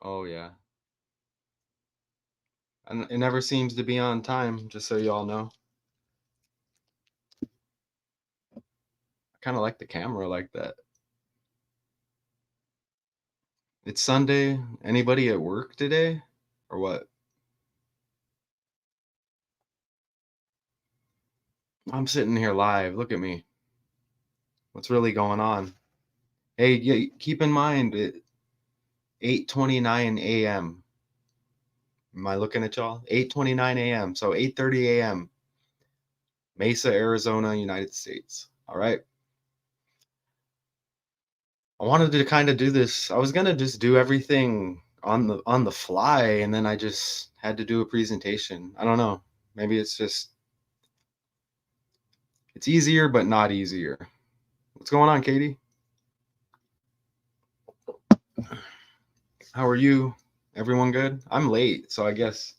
Oh, yeah. And it never seems to be on time, just so y'all know. I kinda like the camera like that. It's Sunday. Anybody at work today? Or what? I'm sitting here live. Look at me. What's really going on? Hey, yeah, keep in mind it 8:29 AM. Am I looking at y'all? 8:29 AM. So 8:30 AM, Mesa, Arizona, United States. All right. I wanted to kind of do this. I was gonna just do everything on the fly, and then I just had to do a presentation. I don't know. Maybe it's easier, but not easier. What's going on, Katie? How are you? Everyone good? I'm late, so I guess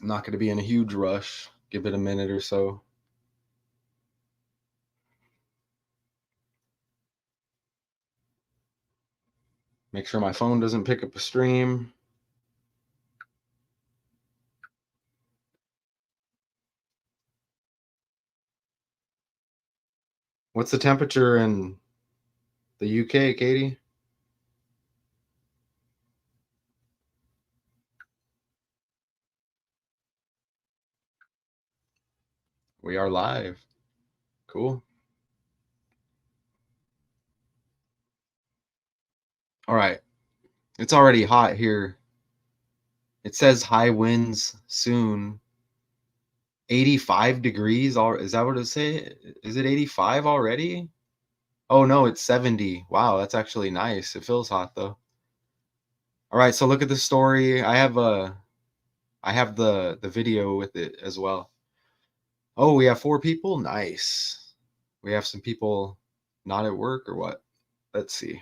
I'm not gonna be in a huge rush. Give it a minute or so. Make sure my phone doesn't pick up a stream. What's the temperature in the UK, Katie? We are live. Cool. All right. It's already hot here. It says high winds soon. 85 degrees. Is that what it say? Is it 85 already? Oh no, it's 70. Wow, that's actually nice. It feels hot though. All right, so look at the story. I have the video with it as well. Oh, we have 4 people? Nice. We have some people not at work or what? Let's see.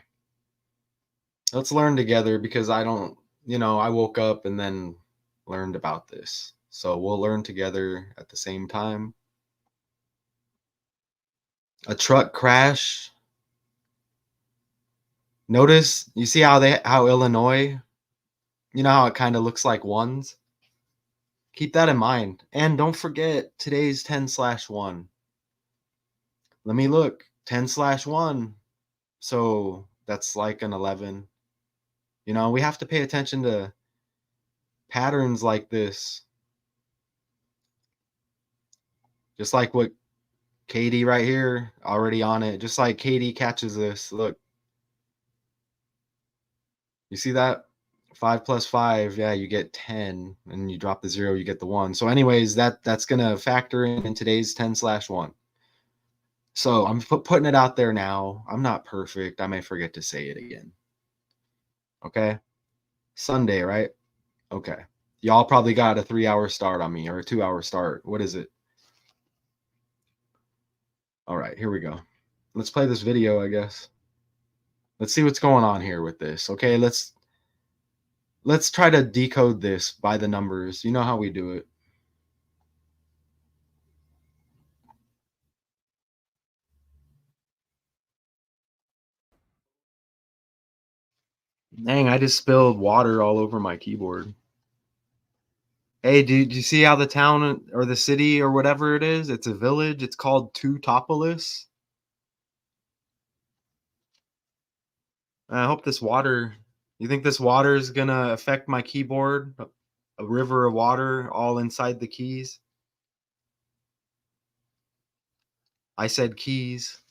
Let's learn together because I don't, I woke up and then learned about this. So we'll learn together at the same time. A truck crash. Notice, you see how Illinois, how it kind of looks like ones? Keep that in mind. And don't forget today's 10/1. Let me look. 10/1. So that's like an 11. We have to pay attention to patterns like this. Just like what Katie right here, already on it. Just like Katie catches this. Look, you see that? 5 plus 5, yeah, you get 10. And you drop the 0, you get the 1. So anyways, that's going to factor in today's 10/1. So I'm putting it out there now. I'm not perfect. I may forget to say it again. Okay? Sunday, right? Okay. Y'all probably got a 3-hour start on me or a 2-hour start. What is it? All right, here we go. Let's play this video, I guess. Let's see what's going on here with this. Okay, let's try to decode this by the numbers. You know how we do it. Dang, I just spilled water all over my keyboard. Hey, do you see how the town or the city or whatever it is? It's a village. It's called Tutopolis. I hope this water. You think this water is gonna affect my keyboard? A river of water all inside the keys. I said keys.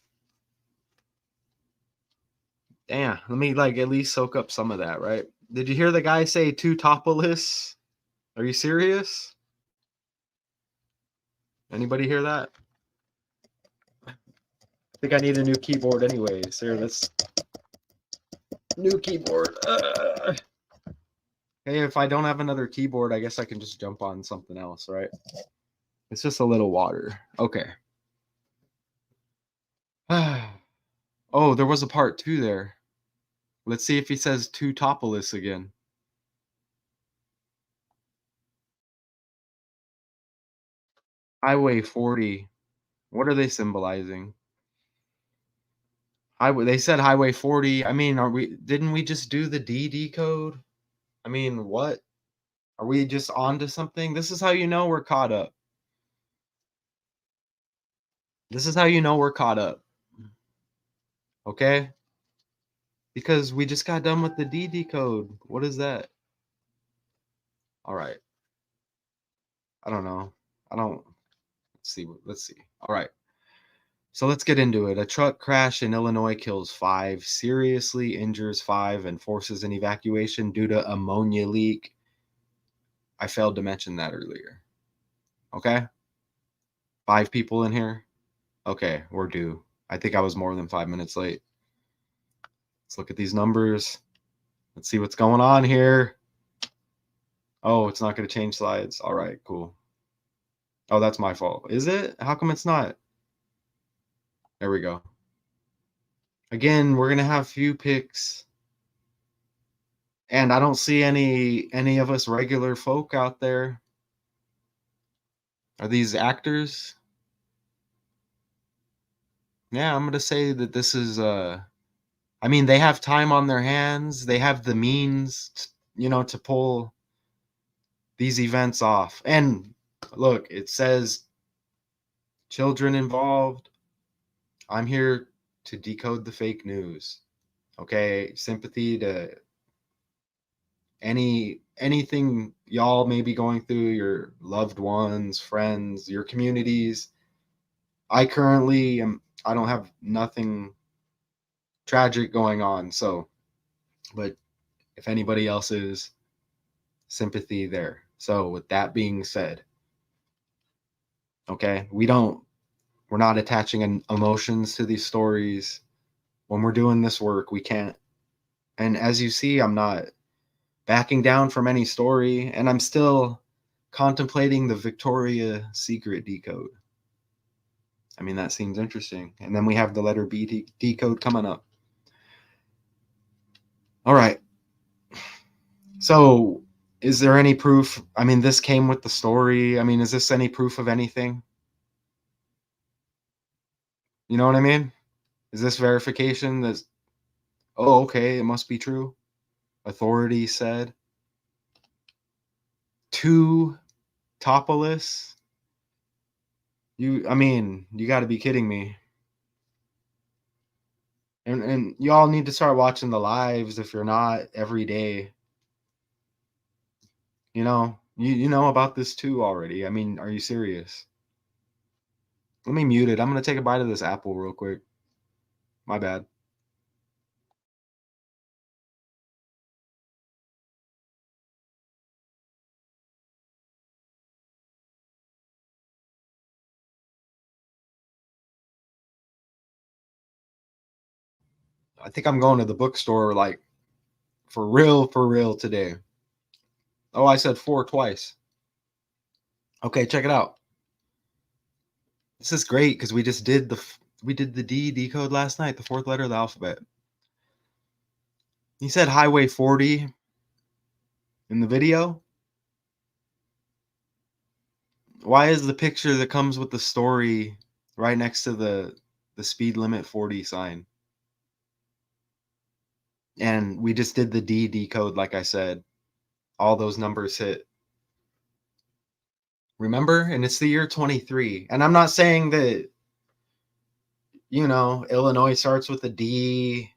Damn, let me like at least soak up some of that, right? Did you hear the guy say Tutopolis? Are you serious? Anybody hear that? I think I need a new keyboard anyways. Here, let's new keyboard. Hey, if I don't have another keyboard, I guess I can just jump on something else, right? It's just a little water. Okay. Oh, there was a part 2 there. Let's see if he says Tutopolis again. Highway 40. What are they symbolizing? They said Highway 40. I mean, are we didn't we just do the D decode? I mean, what? Are we just on to something? This is how you know we're caught up. This is how you know we're caught up. Okay? Because we just got done with the D decode. What is that? All right. I don't know. I don't let's see. All right. So let's get into it. A truck crash in Illinois kills 5, seriously injures 5, and forces an evacuation due to ammonia leak. I failed to mention that earlier. Okay? 5 people in here. Okay, we're due. I think I was more than 5 minutes late. Let's look at these numbers. Let's see what's going on here. Oh, it's not going to change slides. All right, cool. Oh, that's my fault. Is it? How come it's not? There we go. Again, we're going to have few picks. And I don't see any of us regular folk out there. Are these actors? Yeah, I'm going to say that this is I mean, they have time on their hands. They have the means, to pull these events off. And look, it says children involved. I'm here to decode the fake news. Okay, sympathy to anything y'all may be going through, your loved ones, friends, your communities. I don't have nothing tragic going on, so but if anybody else is, sympathy there. So with that being said, okay, we're not attaching emotions to these stories. When we're doing this work, we can't. And as you see, I'm not backing down from any story, and I'm still contemplating the Victoria Secret decode. I mean, that seems interesting. And then we have the letter B decode coming up. All right. So, is there any proof? I mean, this came with the story. I mean, is this any proof of anything? You know what I mean? Is this verification that, oh, okay, it must be true? Authority said. To Topolis? I mean, you got to be kidding me. And you all need to start watching the lives if you're not every day. You know about this too already. I mean, are you serious? Let me mute it. I'm gonna take a bite of this apple real quick. My bad. I think I'm going to the bookstore like for real today. Oh, I said 4 twice. Okay, check it out. This is great because we did the D decode last night, the 4th letter of the alphabet. He said Highway 40 in the video. Why is the picture that comes with the story right next to the speed limit 40 sign? And we just did the D decode, like I said. All those numbers hit. Remember? And it's the year 23. And I'm not saying that, Illinois starts with a D.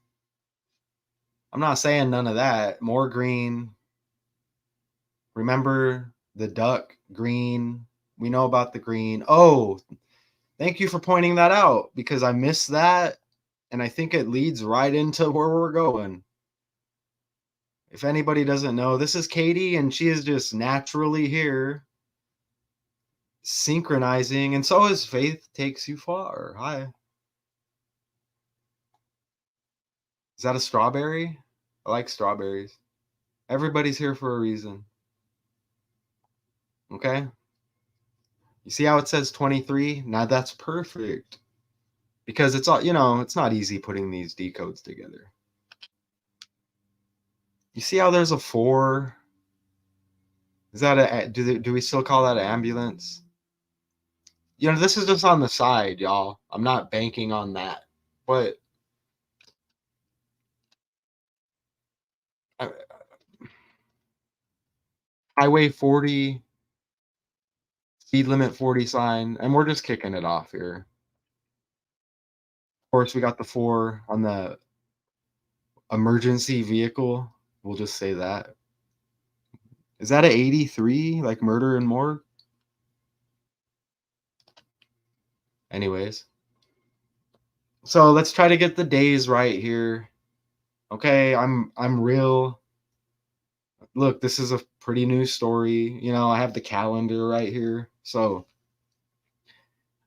I'm not saying none of that. More green. Remember the duck green. We know about the green. Oh, thank you for pointing that out because I missed that. And I think it leads right into where we're going. If anybody doesn't know, this is Katie, and she is just naturally here synchronizing. And so is Faith Takes You Far. Hi. Is that a strawberry? I like strawberries. Everybody's here for a reason. Okay? You see how it says 23? Now that's perfect. Because it's all, it's not easy putting these decodes together. You see how there's a 4? Is that do we still call that an ambulance? This is just on the side, y'all. I'm not banking on that. But Highway 40, speed limit 40 sign, and we're just kicking it off here. Of course, we got the 4 on the emergency vehicle. We'll just say that. Is that a 83, like murder and morgue? Anyways, so let's try to get the days right here. Okay, I'm real. Look, this is a pretty new story. I have the calendar right here. So,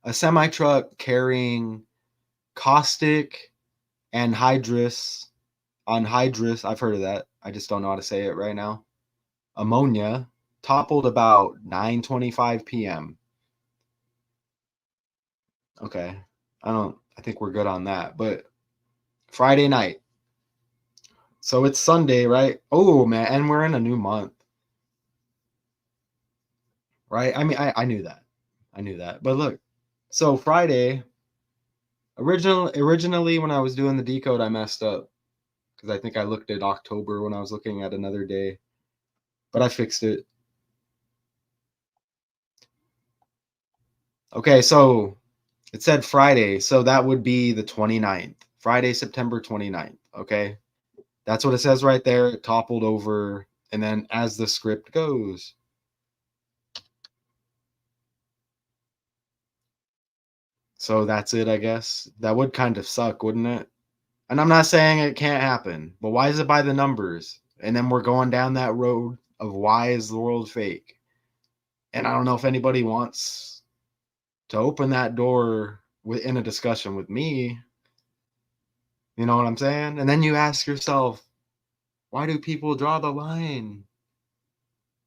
a semi truck carrying caustic anhydrous anhydrous, I've heard of that. I just don't know how to say it right now. Ammonia toppled about 9:25 p.m. Okay. I think we're good on that. But Friday night. So it's Sunday, right? Oh man, and we're in a new month, right? I mean, I knew that. I knew that. But look, so Friday, originally when I was doing the decode, I messed up because I think I looked at October when I was looking at another day, but I fixed it. Okay, so it said Friday, so that would be the 29th. Friday, September 29th. Okay. That's what it says right there. It toppled over. And then as the script goes, so that's it, I guess. That would kind of suck, wouldn't it? And I'm not saying it can't happen, but why is it by the numbers? And then we're going down that road of why is the world fake? And I don't know if anybody wants to open that door in a discussion with me. You know what I'm saying? And then you ask yourself, why do people draw the line?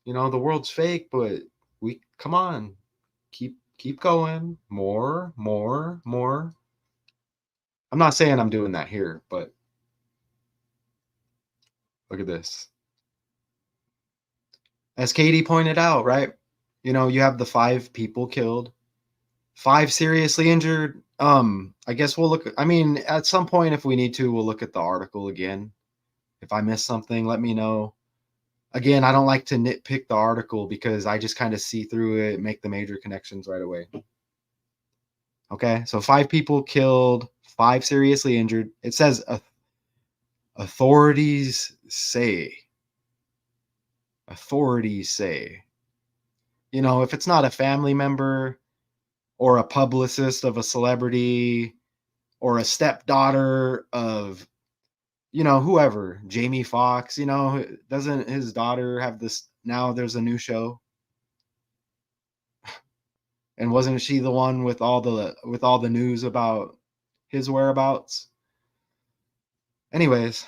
The world's fake, but we come on, keep going. More, more, more. I'm not saying I'm doing that here, but look at this. As Katie pointed out, right? You have the 5 people killed, 5 seriously injured. I guess we'll look. I mean, at some point, if we need to, we'll look at the article again. If I missed something, let me know. Again, I don't like to nitpick the article because I just kind of see through it, make the major connections right away. Okay, so 5 people killed, 5 seriously injured. It says authorities say. Authorities say. If it's not a family member or a publicist of a celebrity or a stepdaughter of, whoever, Jamie Foxx, doesn't his daughter have this? Now there's a new show. And wasn't she the one with all the news about his whereabouts? Anyways,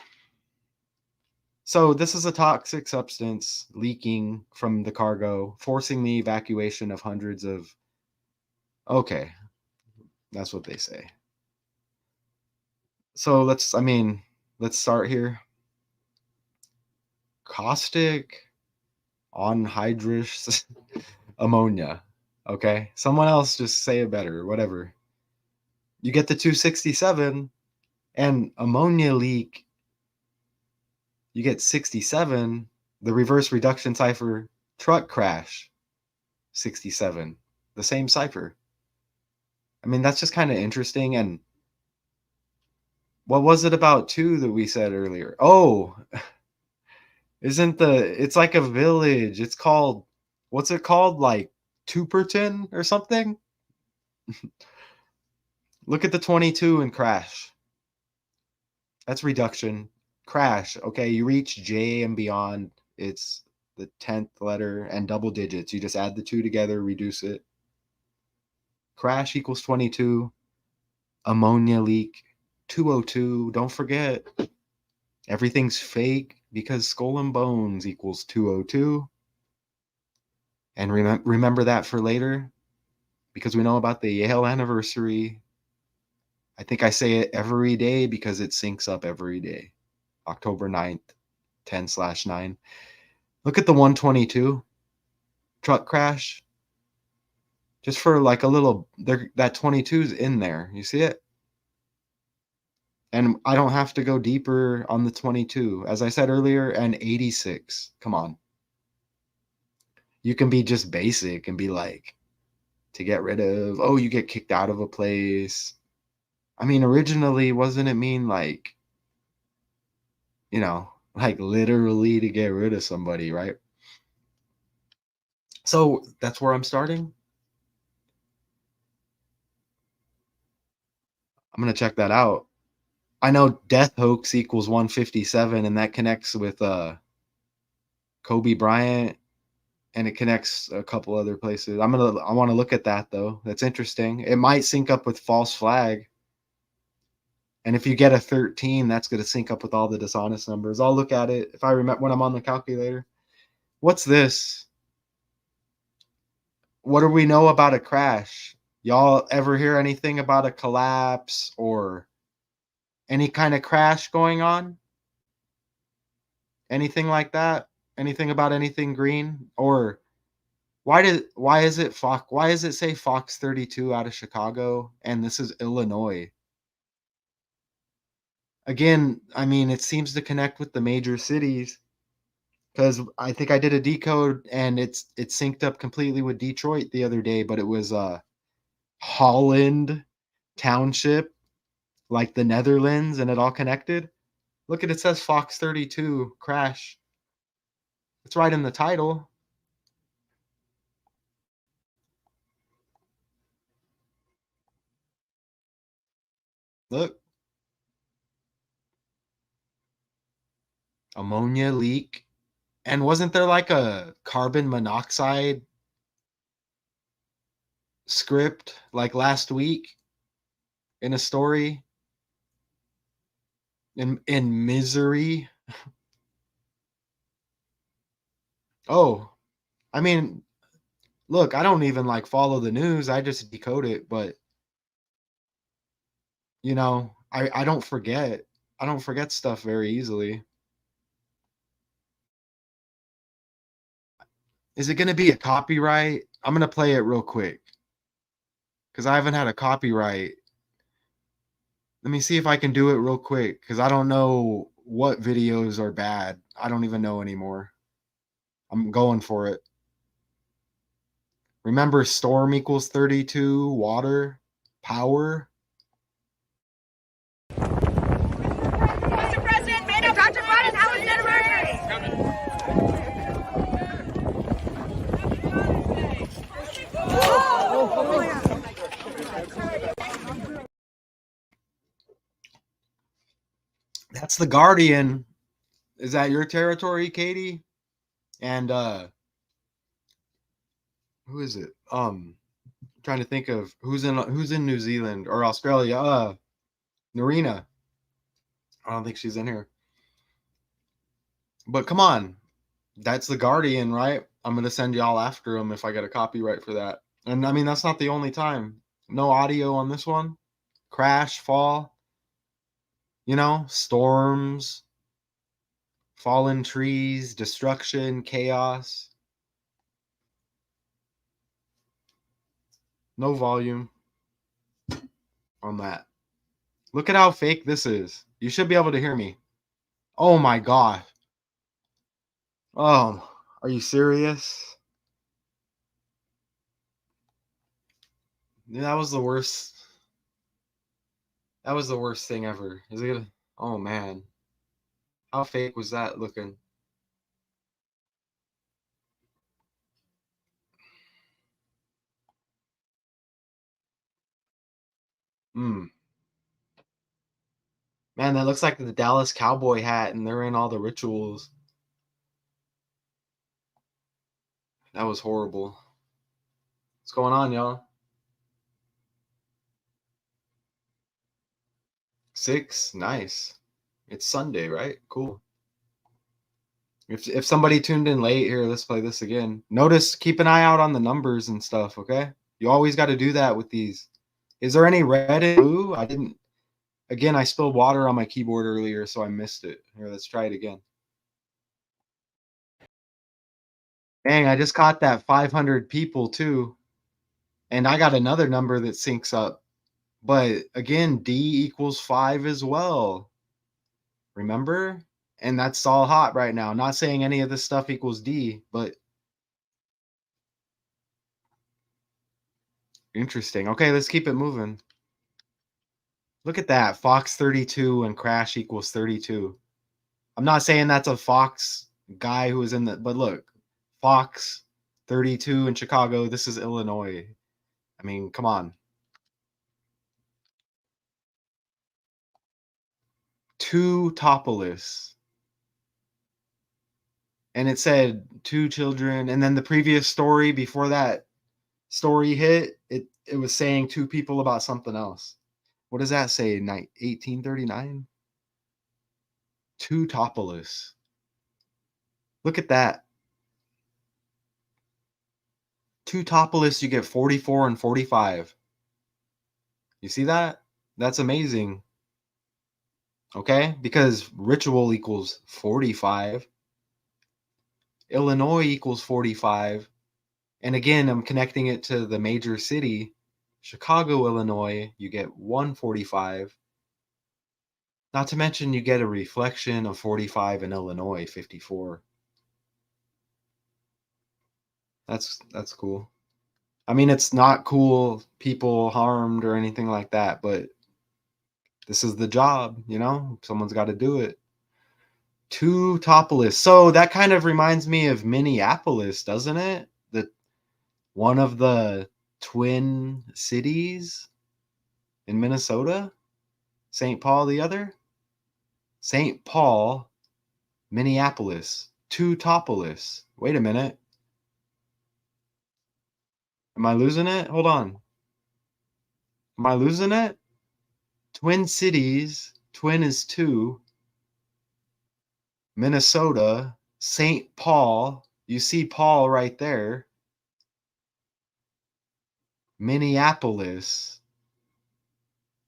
so this is a toxic substance leaking from the cargo, forcing the evacuation of hundreds of. Okay, that's what they say. So let's start here. Caustic anhydrous ammonia. Okay, someone else just say it better, whatever. You get the 267 and ammonia leak. You get 67. The reverse reduction cipher truck crash 67. The same cipher. I mean, that's just kind of interesting. And what was it about too that we said earlier? Oh, it's like a village. It's called, what's it called? Like Tuperton or something? Look at the 22 and crash. That's reduction. Crash. Okay, you reach J and beyond. It's the 10th letter and double digits. You just add the 2 together, reduce it. Crash equals 22. Ammonia leak 202. Don't forget, everything's fake because skull and bones equals 202. And remember that for later because we know about the Yale anniversary. I think I say it every day because it syncs up every day. October 9th, 10/9. Look at the 122 truck crash. Just for like a little, there, that 22's in there. You see it? And I don't have to go deeper on the 22. As I said earlier, and 86. Come on. You can be just basic and be like, to get rid of, oh, you get kicked out of a place. I mean, originally, wasn't it mean like, like literally to get rid of somebody, right? So that's where I'm starting. I'm gonna check that out. I know death hoax equals 157, and that connects with Kobe Bryant, and it connects a couple other places. I want to look at that though. That's interesting. It might sync up with false flag. And if you get a 13, that's going to sync up with all the dishonest numbers. I'll look at it if I remember when I'm on the calculator. What's this? What do we know about a crash? Y'all ever hear anything about a collapse or any kind of crash going on? Anything like that? Anything about anything green? Or why is it Fox? Why does it say Fox 32 out of Chicago and this is Illinois? Again, I mean, it seems to connect with the major cities because I think I did a decode and it synced up completely with Detroit the other day, but it was Holland Township, like the Netherlands, and it all connected. Look at it says Fox 32 crash. It's right in the title. Look, ammonia leak. And wasn't there like a carbon monoxide script like last week in a story in misery? Oh, I mean, look, I don't even like follow the news. I just decode it, but I don't forget. I don't forget stuff very easily. Is it going to be a copyright? I'm going to play it real quick cuz I haven't had a copyright. Let me see if I can do it real quick cuz I don't know what videos are bad. I don't even know anymore. I'm going for it. Remember storm equals 32, water, power. Mr. President, may Dr. Biden have his That's the Guardian. Is that your territory, Katie? And who is it? Trying to think of who's in New Zealand or Australia. Narina. I don't think she's in here. But come on. That's the Guardian, right? I'm going to send y'all after him if I get a copyright for that. And I mean, that's not the only time. No audio on this one. Crash, fall, storms, fallen trees, destruction, chaos. No volume on that. Look at how fake this is. You should be able to hear me. Oh my God. Oh, are you serious? That was the worst. That was the worst thing ever. Is it gonna? Oh man, how fake was that looking? Hmm. Man, that looks like the Dallas Cowboy hat, and they're in all the rituals. That was horrible. What's going on, y'all? 6, nice. It's Sunday, right? Cool. If somebody tuned in late here, let's play this again. Notice, keep an eye out on the numbers and stuff, okay? You always got to do that with these. Is there any red and blue? I didn't. Again, I spilled water on my keyboard earlier, so I missed it. Here, let's try it again. Dang, I just caught that 500 people too. And I got another number that syncs up. But again, D equals 5 as well. Remember? And that's all hot right now. Not saying any of this stuff equals D, but Interesting. Okay, let's keep it moving. Look at that. Fox 32 and Crash equals 32. I'm not saying that's a Fox guy who was in the, but look, Fox 32 in Chicago. This is Illinois. I mean, come on. Two topless. And it said two children. And then the previous story before that story hit, it was saying two people about something else. What does that say? 1839? Two topless. Look at that. Two topless, you get 44 and 45. You see that? That's amazing. Okay? Because ritual equals 45. Illinois equals 45. And again, I'm connecting it to the major city, Chicago, Illinois, you get 145. Not to mention you get a reflection of 45 in Illinois, 54. That's cool. I mean, it's not cool, people harmed or anything like that, but this is the job, you know? Someone's got to do it. Two topless. So that kind of reminds me of Minneapolis, doesn't it? The one of the twin cities in Minnesota. St. Paul the other. St. Paul, Minneapolis. Two topless. Wait a minute. Am I losing it? Hold on. Am I losing it? Twin cities. Twin is two. Minnesota. St. Paul. You see Paul right there. Minneapolis.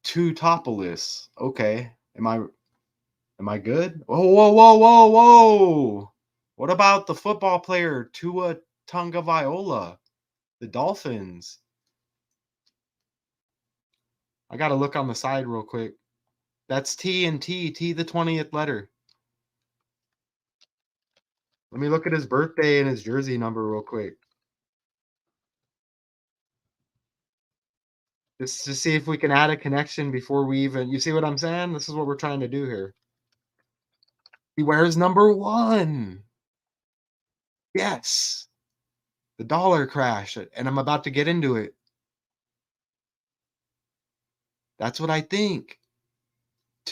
Two topless. Okay. Am I good? Whoa, whoa, whoa, whoa, whoa. What about the football player Tua Tagovailoa? The Dolphins. I got to look on the side real quick. That's T and T, T the 20th letter. Let me look at his birthday and his jersey number real quick. Just to see if we can add a connection before we even, you see what I'm saying? This is what we're trying to do here. He wears number 1. Yes. The dollar crash. And I'm about to get into it. That's what I think.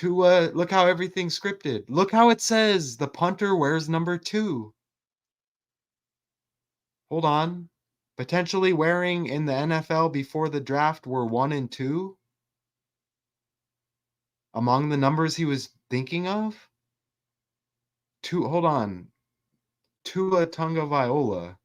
Look how everything's scripted. Look how it says the punter wears number 2. Hold on. Potentially wearing in the NFL before the draft were 1 and 2 among the numbers he was thinking of. Hold on. Tua Tagovailoa.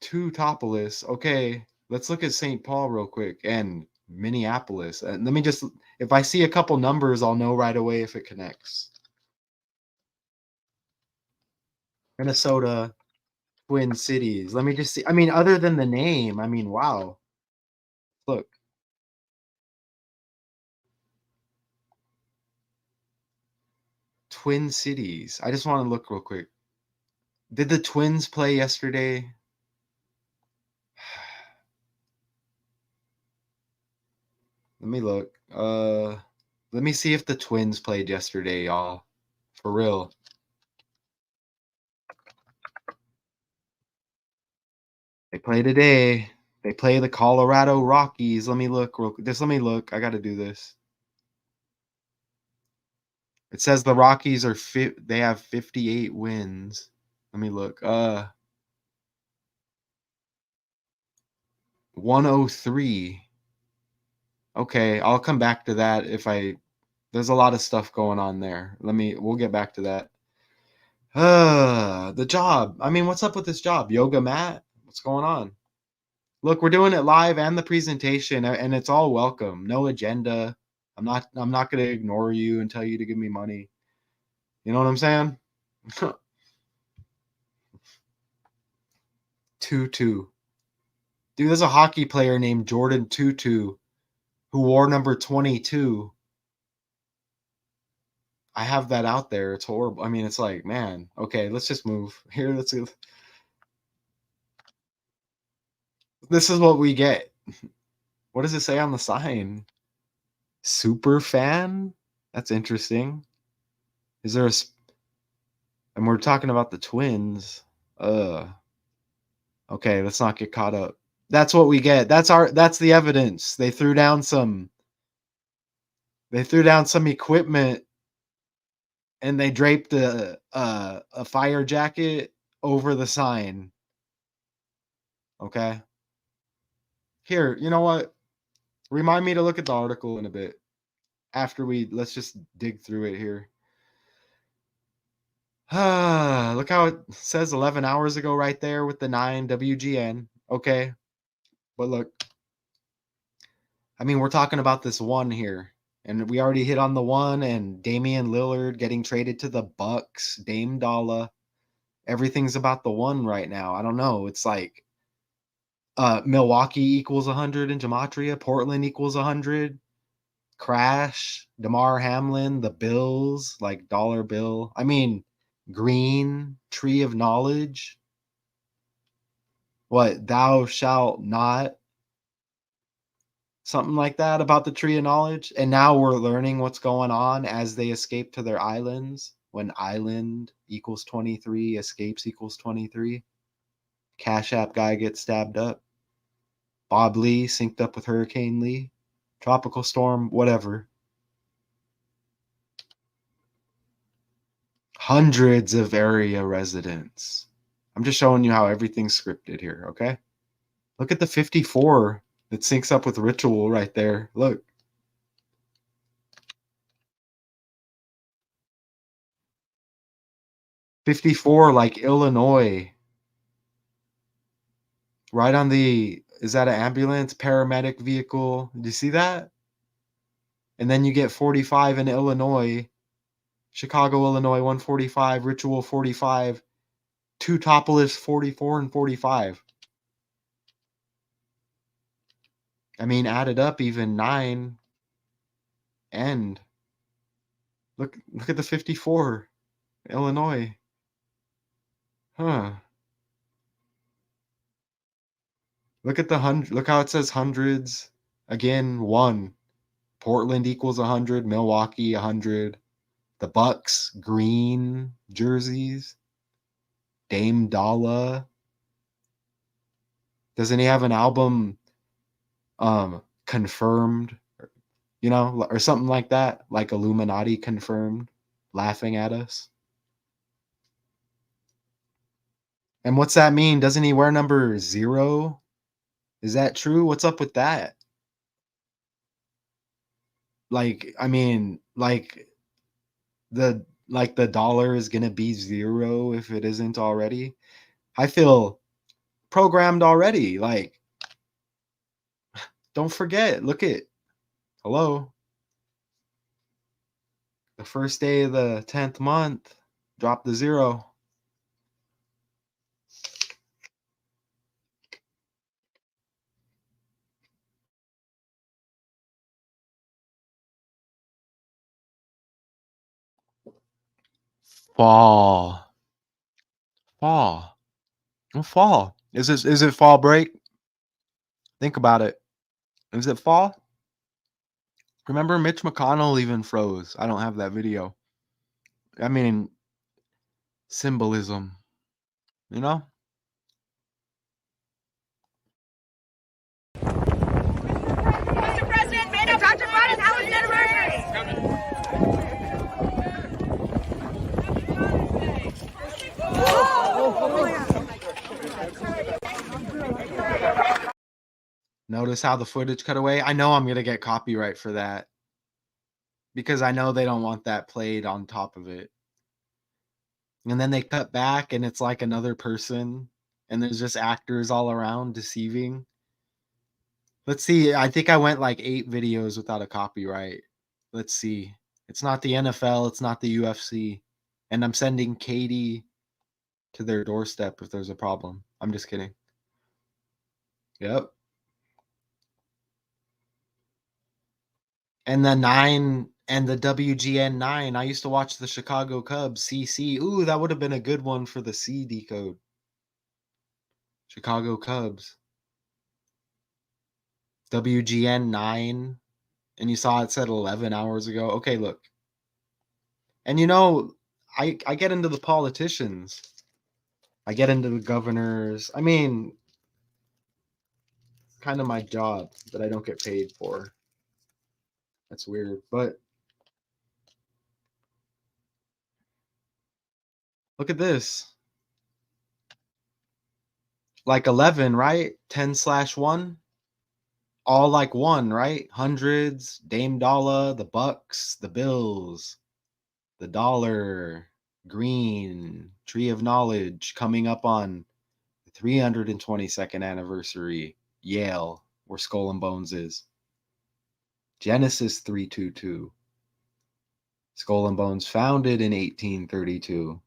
Two topless. Okay, let's look at St. Paul real quick and Minneapolis. And let me just, if I see a couple numbers, I'll know right away if it connects. Minnesota, Twin Cities. Let me just see. I mean, other than the name, I mean, wow. Look. Twin Cities. I just want to look real quick. Did the Twins play yesterday? Let me look. Let me see if the Twins played yesterday, y'all. For real. They play today. They play the Colorado Rockies. Let me look real quick. Just let me look. I got to do this. It says the Rockies are they have 58 wins. Let me look. 103. Okay, I'll come back to that if there's a lot of stuff going on there. We'll get back to that. The job. I mean, what's up with this job? Yoga mat? What's going on? Look, we're doing it live and the presentation, and it's all welcome. No agenda. I'm not gonna ignore you and tell you to give me money. You know what I'm saying? Tutu. Dude, there's a hockey player named Jordan Tutu who wore number 22. I have that out there. It's horrible. I mean, it's like, man, okay, let's just move. Here, let's This is what we get. What does it say on the sign? Super fan? That's interesting. Is there a and we're talking about the Twins. Okay, let's not get caught up. That's what we get. That's the evidence. They threw down some equipment and they draped a fire jacket over the sign. Okay. Here, you know what? Remind me to look at the article in a bit. Let's just dig through it here. Look how it says 11 hours ago right there with the 9 WGN. Okay. But look, I mean, we're talking about this one here. And we already hit on the one and Damian Lillard getting traded to the Bucks, Dame Dollar. Everything's about the one right now. I don't know. It's like Milwaukee equals 100 in gematria, Portland equals 100. Crash, DeMar Hamlin, the Bills, like dollar bill. I mean, green, tree of knowledge. What, thou shalt not? Something like that about the tree of knowledge. And now we're learning what's going on as they escape to their islands. When island equals 23, escapes equals 23. Cash App guy gets stabbed up. Bob Lee synced up with Hurricane Lee. Tropical storm, whatever. Hundreds of area residents. I'm just showing you how everything's scripted here, okay? Look at the 54 that syncs up with Ritual right there. Look. '54 like Illinois. Right on the, is that an ambulance, paramedic vehicle? Do you see that? And then you get 45 in Illinois. Chicago, Illinois, 145, Ritual 45, two Topolis 44 and 45. I mean, added up even 9 and look at the 54, Illinois. Huh. Look at the look how it says hundreds. Again, 1. Portland equals 100, Milwaukee 100. The Bucks green jerseys. Dame Dollar. Doesn't he have an album confirmed, you know, or something like that, like Illuminati confirmed, laughing at us? And what's that mean? Doesn't he wear number 0? Is that true? What's up with that? Like, I mean, the dollar is gonna be 0 if it isn't already. I feel programmed already. Like, don't forget, look at, hello, the first day of the 10th month, drop the 0. Fall. Fall. Fall. Is it fall break? Think about it. Is it fall? Remember Mitch McConnell even froze. I don't have that video. I mean, symbolism, you know? Mr. President, made up Dr. Biden's Allen's anniversary. Notice how the footage cut away? I know I'm going to get copyright for that because I know they don't want that played on top of it. And then they cut back and it's like another person and there's just actors all around deceiving. Let's see. I think I went like 8 videos without a copyright. Let's see. It's not the NFL. It's not the UFC. And I'm sending Katie to their doorstep if there's a problem. I'm just kidding. Yep. And the 9 and the WGN 9. I used to watch the Chicago Cubs CC. Ooh, that would have been a good one for the C decode. Chicago Cubs. WGN 9, and you saw it said 11 hours ago. Okay, look. And I get into the politicians. I get into the governors. I mean, kind of my job that I don't get paid for. That's weird. But look at this. Like 11, right? 10/1. All like one, right? Hundreds, Dame Dollar, the Bucks, the Bills, the dollar, green, Tree of Knowledge coming up on the 322nd anniversary. Yale, where Skull and Bones is. Genesis 322. Skull and Bones founded in 1832.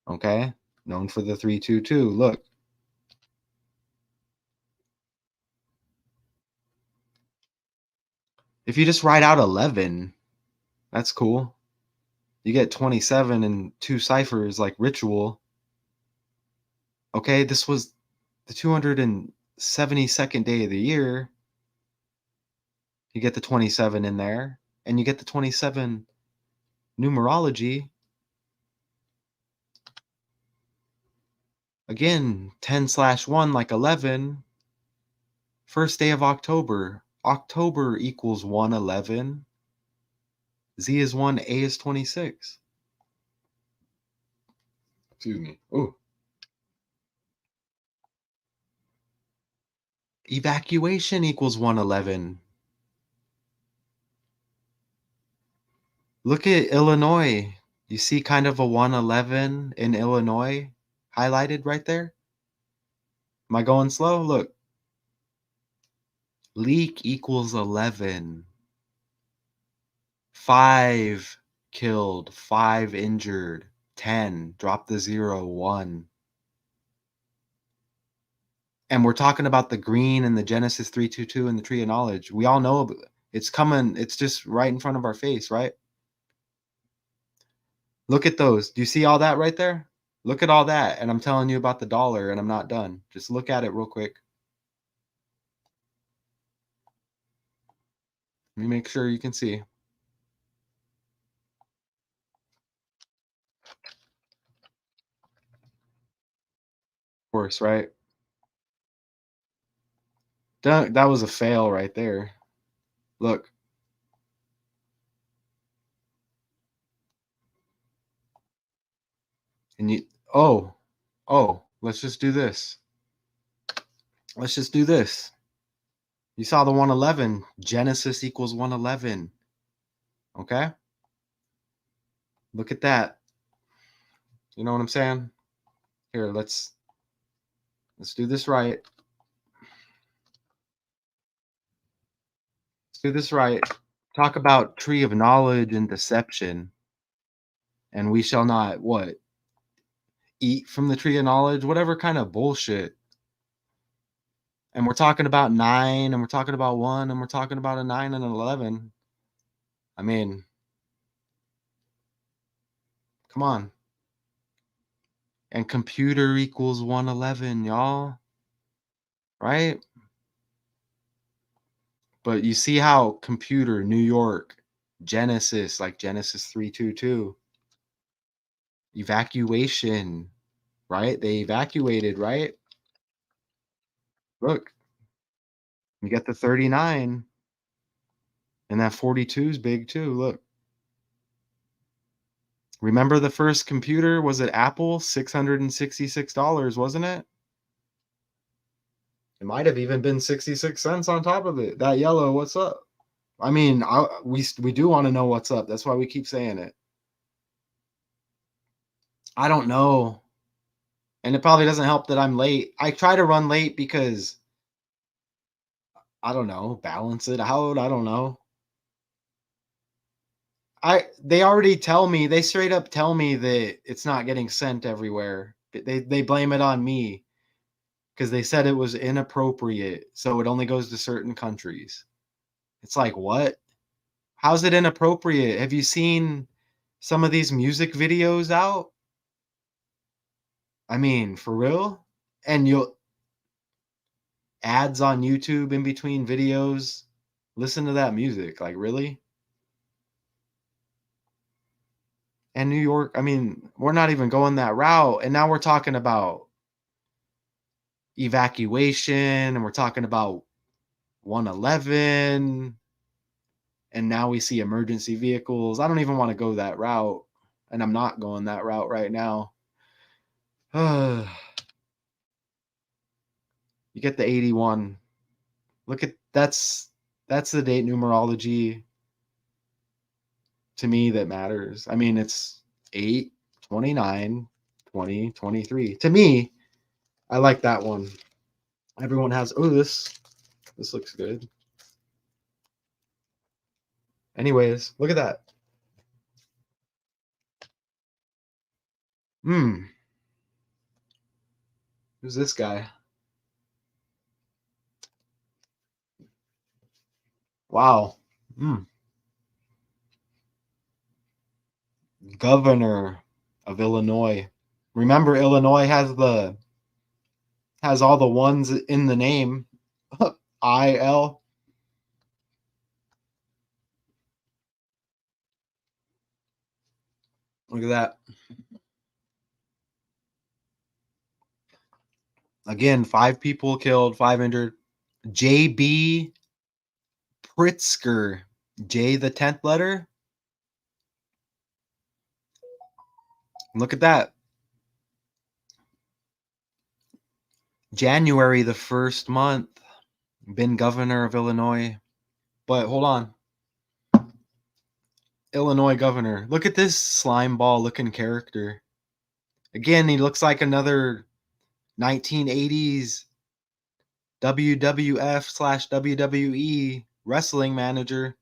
Okay? Known for the 322. Look. If you just write out 11, that's cool. You get 27 and two ciphers like ritual. Okay, this was the 272nd day of the year. You get the 27 in there, and you get the 27 numerology. Again, 10/1 like 11. First day of October. October equals 111. Z is 1, A is 26. Excuse me. Oh. Evacuation equals 111. Look at Illinois. You see kind of a 111 in Illinois highlighted right there? Am I going slow? Look. Leak equals 11. 5 killed, 5 injured, 10. Drop the 0, 1. And we're talking about the green and the Genesis 322 and the Tree of Knowledge. We all know it's coming. It's just right in front of our face, right? Look at those. Do you see all that right there? Look at all that. And I'm telling you about the dollar, and I'm not done. Just look at it real quick. Let me make sure you can see. Of course, right? That was a fail right there. Look. And let's just do this. Let's just do this. You saw the 111. Genesis equals 111. Okay? Look at that. You know what I'm saying? Here, let's do this right. Let's do this right. Talk about tree of knowledge and deception. And we shall not what? Eat from the tree of knowledge, whatever kind of bullshit. And we're talking about 9, and we're talking about 1, and we're talking about a 9 and an 11. I mean, come on. And computer equals 111, y'all. Right? But you see how computer, New York, Genesis, like Genesis 322, evacuation, right? They evacuated, right? Look, you get the 39, and that 42 is big too. Look. Remember the first computer? Was it Apple? $666, wasn't it? It might have even been 66 cents on top of it. That yellow, what's up? I mean, we do want to know what's up. That's why we keep saying it. I don't know. And it probably doesn't help that I'm late. I try to run late because I don't know, balance it out. I don't know. They already tell me, they straight up tell me that it's not getting sent everywhere. They blame it on me because they said it was inappropriate, so it only goes to certain countries. It's like, what? How's it inappropriate? Have you seen some of these music videos out? I mean, for real? And ads on YouTube in between videos. Listen to that music. Like, really? And New York, I mean, we're not even going that route. And now we're talking about evacuation and we're talking about 111. And now we see emergency vehicles. I don't even want to go that route. And I'm not going that route right now. You get the 81. Look at that's the date numerology to me that matters. I mean, it's 8, 29, 20, 23. To me, I like that one. Everyone has, oh, this looks good. Anyways, look at that. Who's this guy? Wow. Governor of Illinois. Remember, Illinois has all the ones in the name. IL. Look at that. Again, 5 people killed, 5 injured. JB Pritzker. J, the 10th letter. Look at that. January, the first month. Been governor of Illinois. But hold on. Illinois governor. Look at this slime ball looking character. Again, he looks like another 1980s WWF/WWE wrestling manager.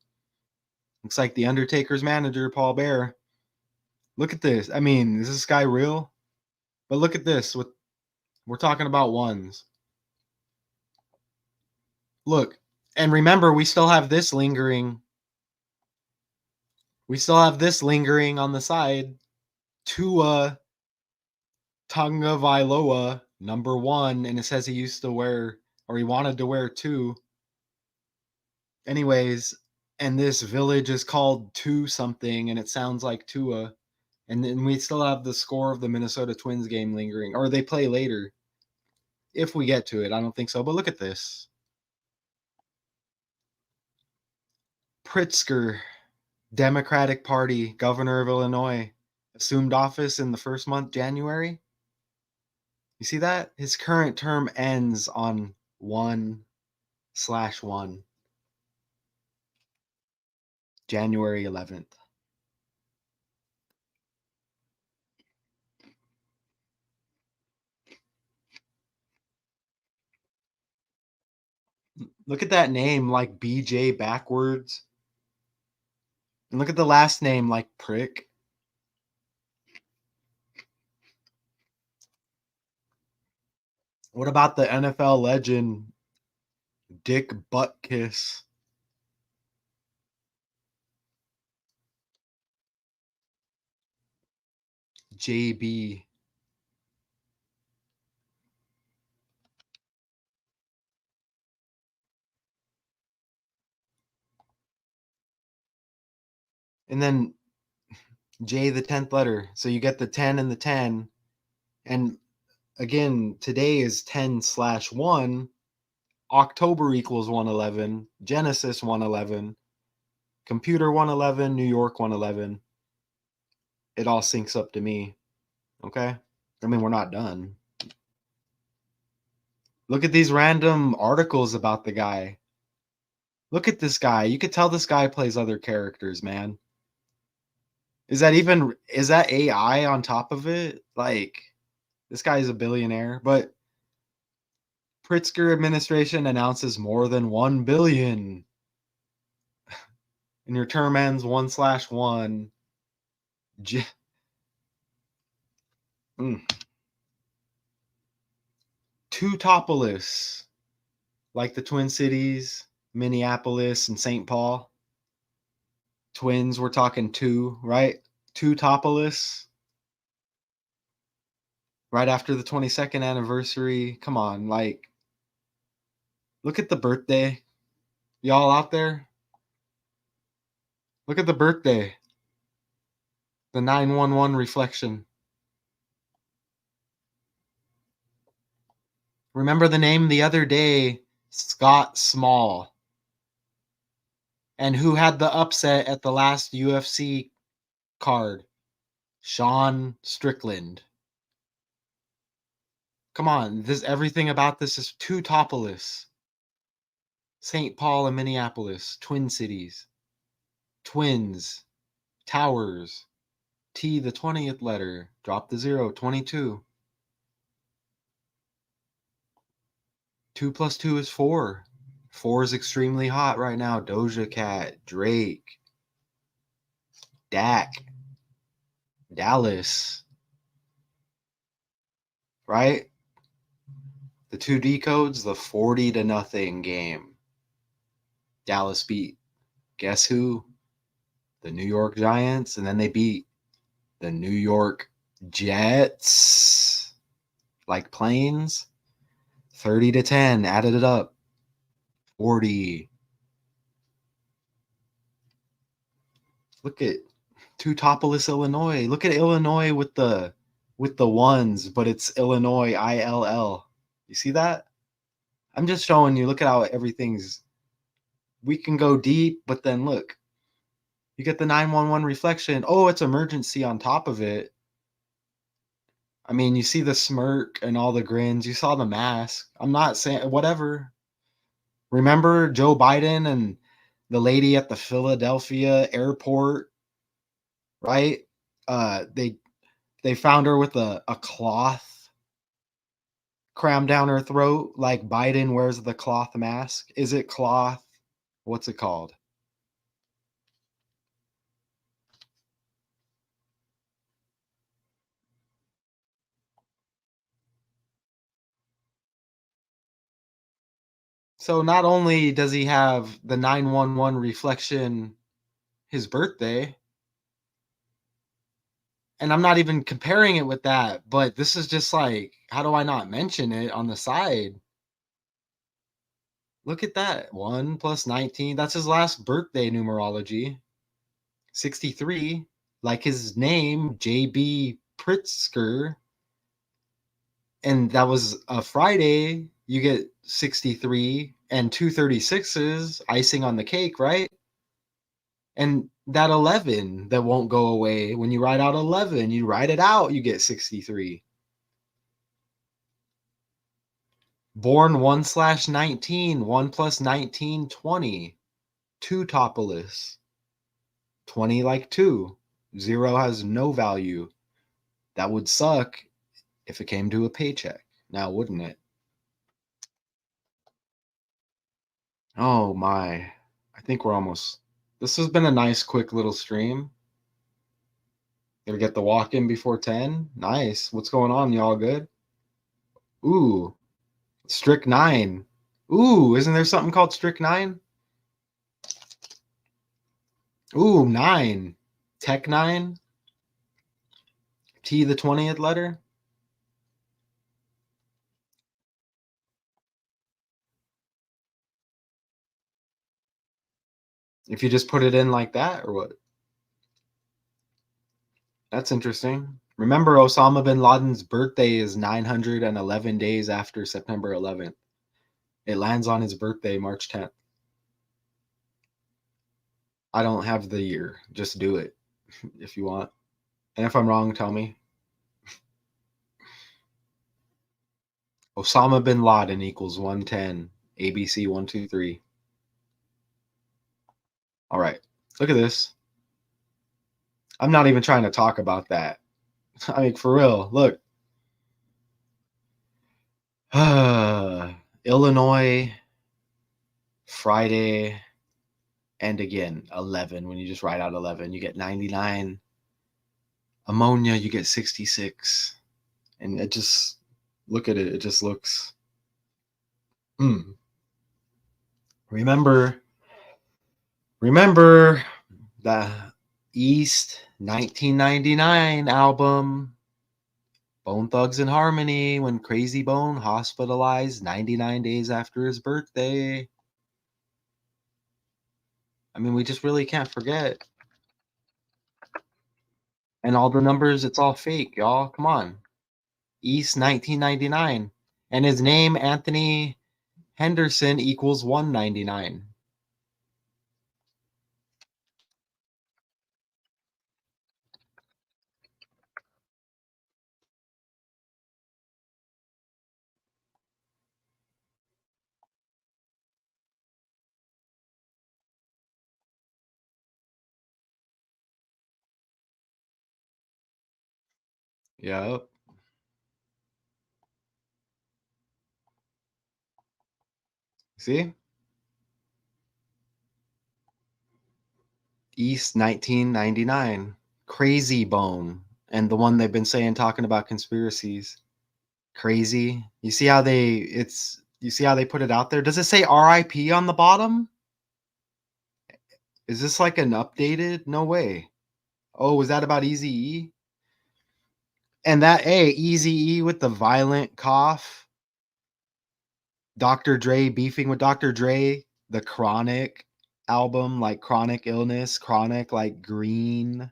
Looks like the Undertaker's manager, Paul Bear. Look at this. I mean, is this guy real? But look at this. We're talking about ones. Look, and remember, we still have this lingering. We still have this lingering on the side. Tua Tagovailoa, number 1, and it says he used to wear, or he wanted to wear 2. Anyways, and this village is called 2 something, and it sounds like Tua. And then we still have the score of the Minnesota Twins game lingering, or they play later. If we get to it, I don't think so. But look at this. Pritzker, Democratic Party, governor of Illinois, assumed office in the first month, January. You see that? His current term ends on 1/1, January 11th. Look at that name, like BJ backwards. And look at the last name, like Prick. What about the NFL legend, Dick Buttkiss? JB. And then J, the 10th letter. So you get the 10 and the 10. And again, today is 10/1. October equals 111. Genesis 111. Computer 111. New York 111. It all syncs up to me. Okay? I mean, we're not done. Look at these random articles about the guy. Look at this guy. You could tell this guy plays other characters, man. Is that AI on top of it? Like, this guy's a billionaire, but Pritzker administration announces more than 1 billion. And your term ends 1/1. Twotopolis, like the Twin Cities, Minneapolis, and St. Paul. Twins, we're talking 2, right? Twotopolis. Right after the 22nd anniversary. Come on, like, Look at the birthday. Y'all out there? Look at the birthday. The 911 reflection. Remember the name the other day? Scott Small. And who had the upset at the last UFC card? Sean Strickland. Come on, everything about this is too topless. St. Paul and Minneapolis, Twin Cities. Twins. Towers. T, the 20th letter. Drop the 0, 22. 2 plus 2 is 4. 4 is extremely hot right now. Doja Cat, Drake, Dak, Dallas. Right? The 2D codes, the 40-0 game. Dallas beat, guess who? The New York Giants, and then they beat the New York Jets. Like planes. 30-10, added it up. 40. Look at Teutopolis, Illinois. Look at Illinois with the ones, but it's Illinois ILL. You see that? I'm just showing you. Look at how everything's. We can go deep, but then look. You get the 911 reflection. Oh, it's emergency on top of it. I mean, you see the smirk and all the grins. You saw the mask. I'm not saying whatever. Remember Joe Biden and the lady at the Philadelphia airport, right? They found her with a cloth crammed down her throat, like Biden wears the cloth mask. Is it cloth? What's it called? So not only does he have the 911 reflection his birthday, and I'm not even comparing it with that, but this is just like, how do I not mention it on the side? Look at that. 1 plus 19. That's his last birthday numerology. 63. Like his name, JB Pritzker. And that was a Friday. You get 63 and 236s, icing on the cake, right? And that 11 that won't go away. When you write out 11, you write it out, you get 63. Born 1/19, 1 plus 19, 20. Teutopolis. 20 like 2. 0 has no value. That would suck if it came to a paycheck. Now, wouldn't it? Oh my. I think we're almost. This has been a nice, quick little stream. Gonna get the walk in before 10. Nice. What's going on? Y'all good? Ooh. Strychnine. Ooh, isn't there something called strychnine? Ooh, 9. Tech 9. T, the 20th letter. If you just put it in like that, or what? That's interesting. Remember, Osama bin Laden's birthday is 911 days after September 11th. It lands on his birthday, March 10th. I don't have the year. Just do it if you want. And if I'm wrong, tell me. Osama bin Laden equals 110. ABC 123. All right. Look at this. I'm not even trying to talk about that. I mean, for real. Look. Illinois, Friday, and again, 11. When you just write out 11, you get 99. Ammonia, you get 66. And it just, look at it. It just looks. Remember the East 1999 album. Bone Thugs and Harmony when Crazy Bone hospitalized 99 days after his birthday. I mean, we just really can't forget. And all the numbers, it's all fake, y'all. Come on. East 1999. And his name, Anthony Henderson, equals 199. Yep. See? East 1999. Crazy Bone. And the one they've been saying, talking about conspiracies. Crazy. You see how they put it out there? Does it say RIP on the bottom? Is this like an updated? No way. Oh, was that about Easy E? And that Easy E with the violent cough. Dr. Dre beefing with Dr. Dre, the Chronic album, like chronic illness, chronic like green.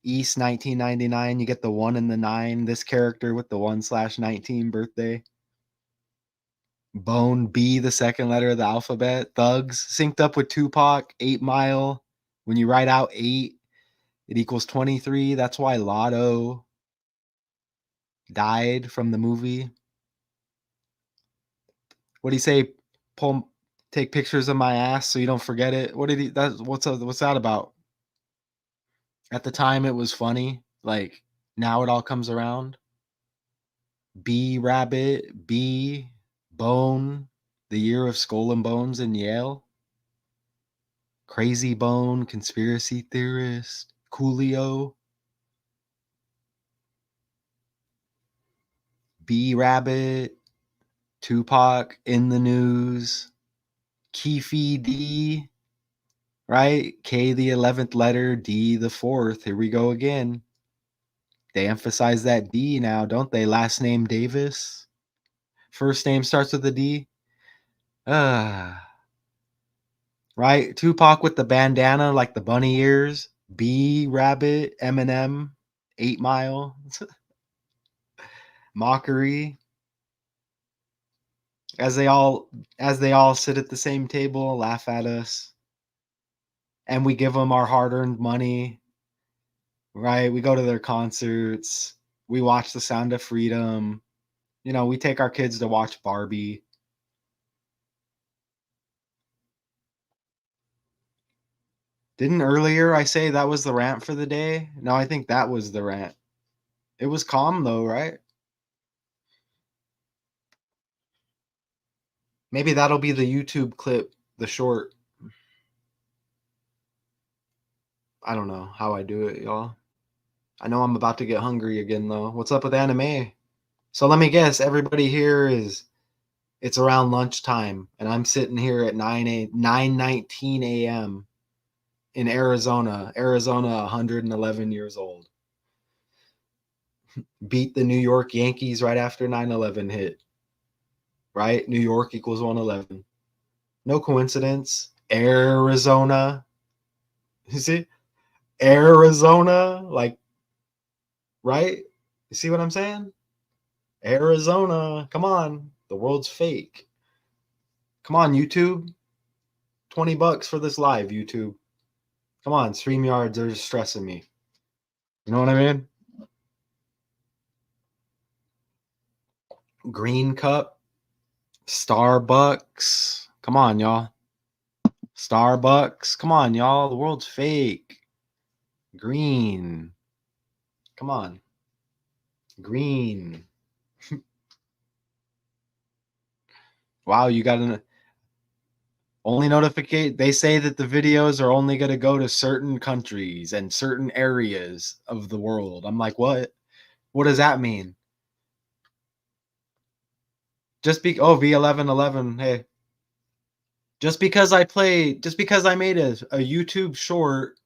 East 1999, you get the 1 and the 9, this character with the 1/19 birthday. Bone B, the second letter of the alphabet. Thugs synced up with Tupac, 8 Mile. When you write out 8, it equals 23. That's why Lotto died from the movie. What did he say? Take pictures of my ass so you don't forget it. What did he? What's that about? At the time, it was funny. Like now, it all comes around. B Rabbit, B Bone, the year of Skull and Bones in Yale. Crazy Bone, conspiracy theorist, Coolio. B Rabbit, Tupac in the news, Keefe D, right? K the 11th letter, D the 4th. Here we go again. They emphasize that D now, don't they? Last name Davis. First name starts with a D. Right? Tupac with the bandana, like the bunny ears. B Rabbit, Eminem, 8 Mile, Mockery. As they all sit at the same table, laugh at us, and we give them our hard-earned money. Right? We go to their concerts. We watch The Sound of Freedom. You know, we take our kids to watch Barbie. Didn't earlier I say that was the rant for the day? No, I think that was the rant. It was calm though, right? Maybe that'll be the YouTube clip, the short. I don't know how I do it, y'all. I know I'm about to get hungry again though. What's up with anime? So let me guess, everybody here it's around lunchtime and I'm sitting here at 9:19 a.m. in Arizona. Arizona 111 years old. Beat the New York Yankees right after 9/11 hit. Right? New York equals 111. No coincidence. Arizona. You see? Arizona, like, right? You see what I'm saying? Arizona. Come on. The world's fake. Come on, YouTube. $20 for this live, YouTube. Come on, StreamYards are stressing me. You know what I mean? Green Cup. Starbucks. Come on, y'all. Starbucks. Come on, y'all. The world's fake. Green. Come on. Green. Wow, you got an only notification. They say that the videos are only going to go to certain countries and certain areas of the world. I'm like, what? What does that mean? V1111. Hey, just because I made a YouTube short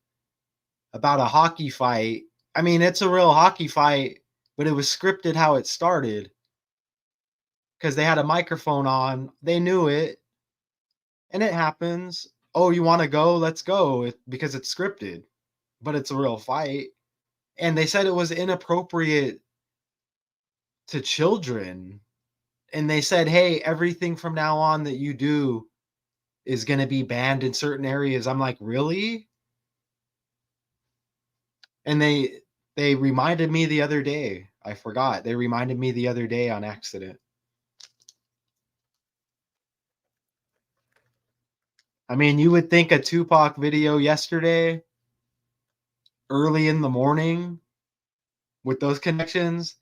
about a hockey fight. I mean, it's a real hockey fight. but it was scripted how it started because they had a microphone on. They knew it, and it happens. Oh, you want to go? Let's go. Because it's scripted, but it's a real fight. And they said it was inappropriate to children. And they said, hey, everything from now on that you do is going to be banned in certain areas. I'm like, really? And they reminded me the other day. I forgot. They reminded me the other day on accident. I mean, you would think a Tupac video yesterday, early in the morning, with those connections,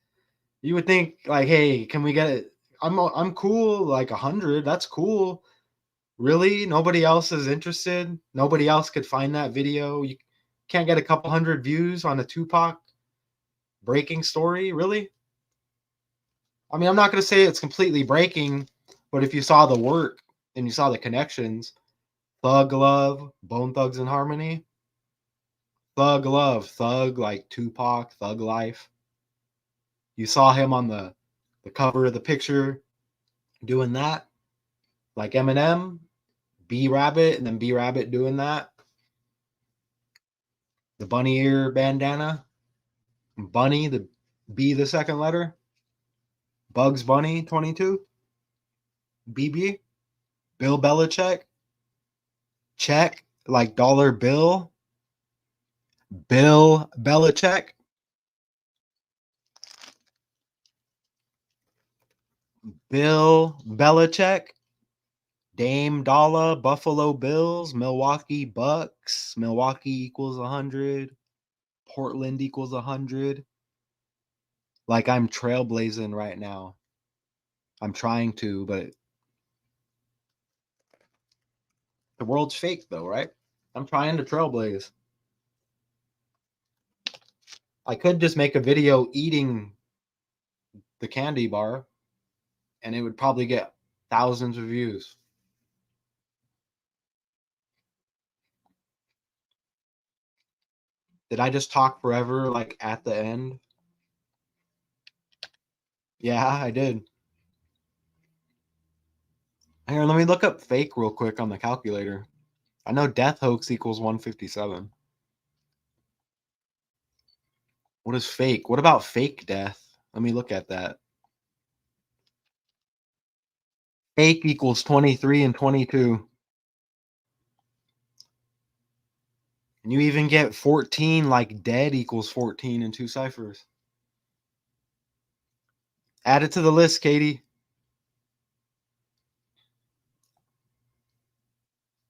you would think like, hey, can we get it? I'm cool, like 100. That's cool. Really? Nobody else is interested. Nobody else could find that video. You can't get a couple hundred views on a Tupac breaking story, really? I mean, I'm not going to say it's completely breaking, but if you saw the work and you saw the connections, Thug Love, Bone Thugs and Harmony, Thug Love, Thug like Tupac, Thug Life. You saw him on the cover of the picture doing that, like Eminem, B Rabbit, and then B Rabbit doing that. The bunny ear bandana, Bunny, the B, the second letter, Bugs Bunny 22, BB, Bill Belichick, check, like dollar bill, Bill Belichick, Bill Belichick, Dame Dollar, Buffalo Bills, Milwaukee Bucks, Milwaukee equals 100, Portland equals 100. Like I'm trailblazing right now. I'm trying to, but the world's fake though, right? I'm trying to trailblaze. I could just make a video eating the candy bar and it would probably get thousands of views. Did I just talk forever like at the end? Yeah, I did. Here, let me look up fake real quick on the calculator. I know death hoax equals 157. What is fake? What about fake death? Let me look at that. Fake equals 23 and 22. And you even get 14, like dead equals 14 in two ciphers. Add it to the list, Katie.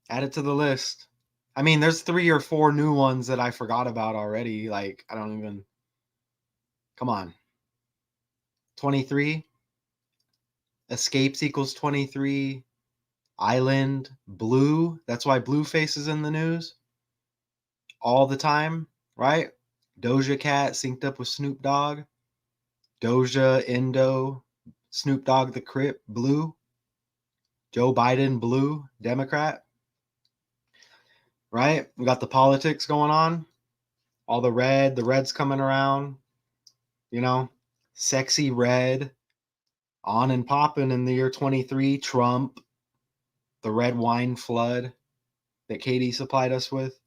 Add it to the list. I mean, there's 3 or 4 new ones that I forgot about already. Like, I don't even. Come on. 23. Escapes equals 23. Island. Blue. That's why Blueface is in the news all the time, right? Doja Cat synced up with Snoop Dogg. Doja, Indo, Snoop Dogg, the Crip, Blue. Joe Biden, Blue, Democrat, right? We got the politics going on. All the red's coming around, you know, sexy red, on and popping in the year 23. Trump, the red wine flood that Katie supplied us with.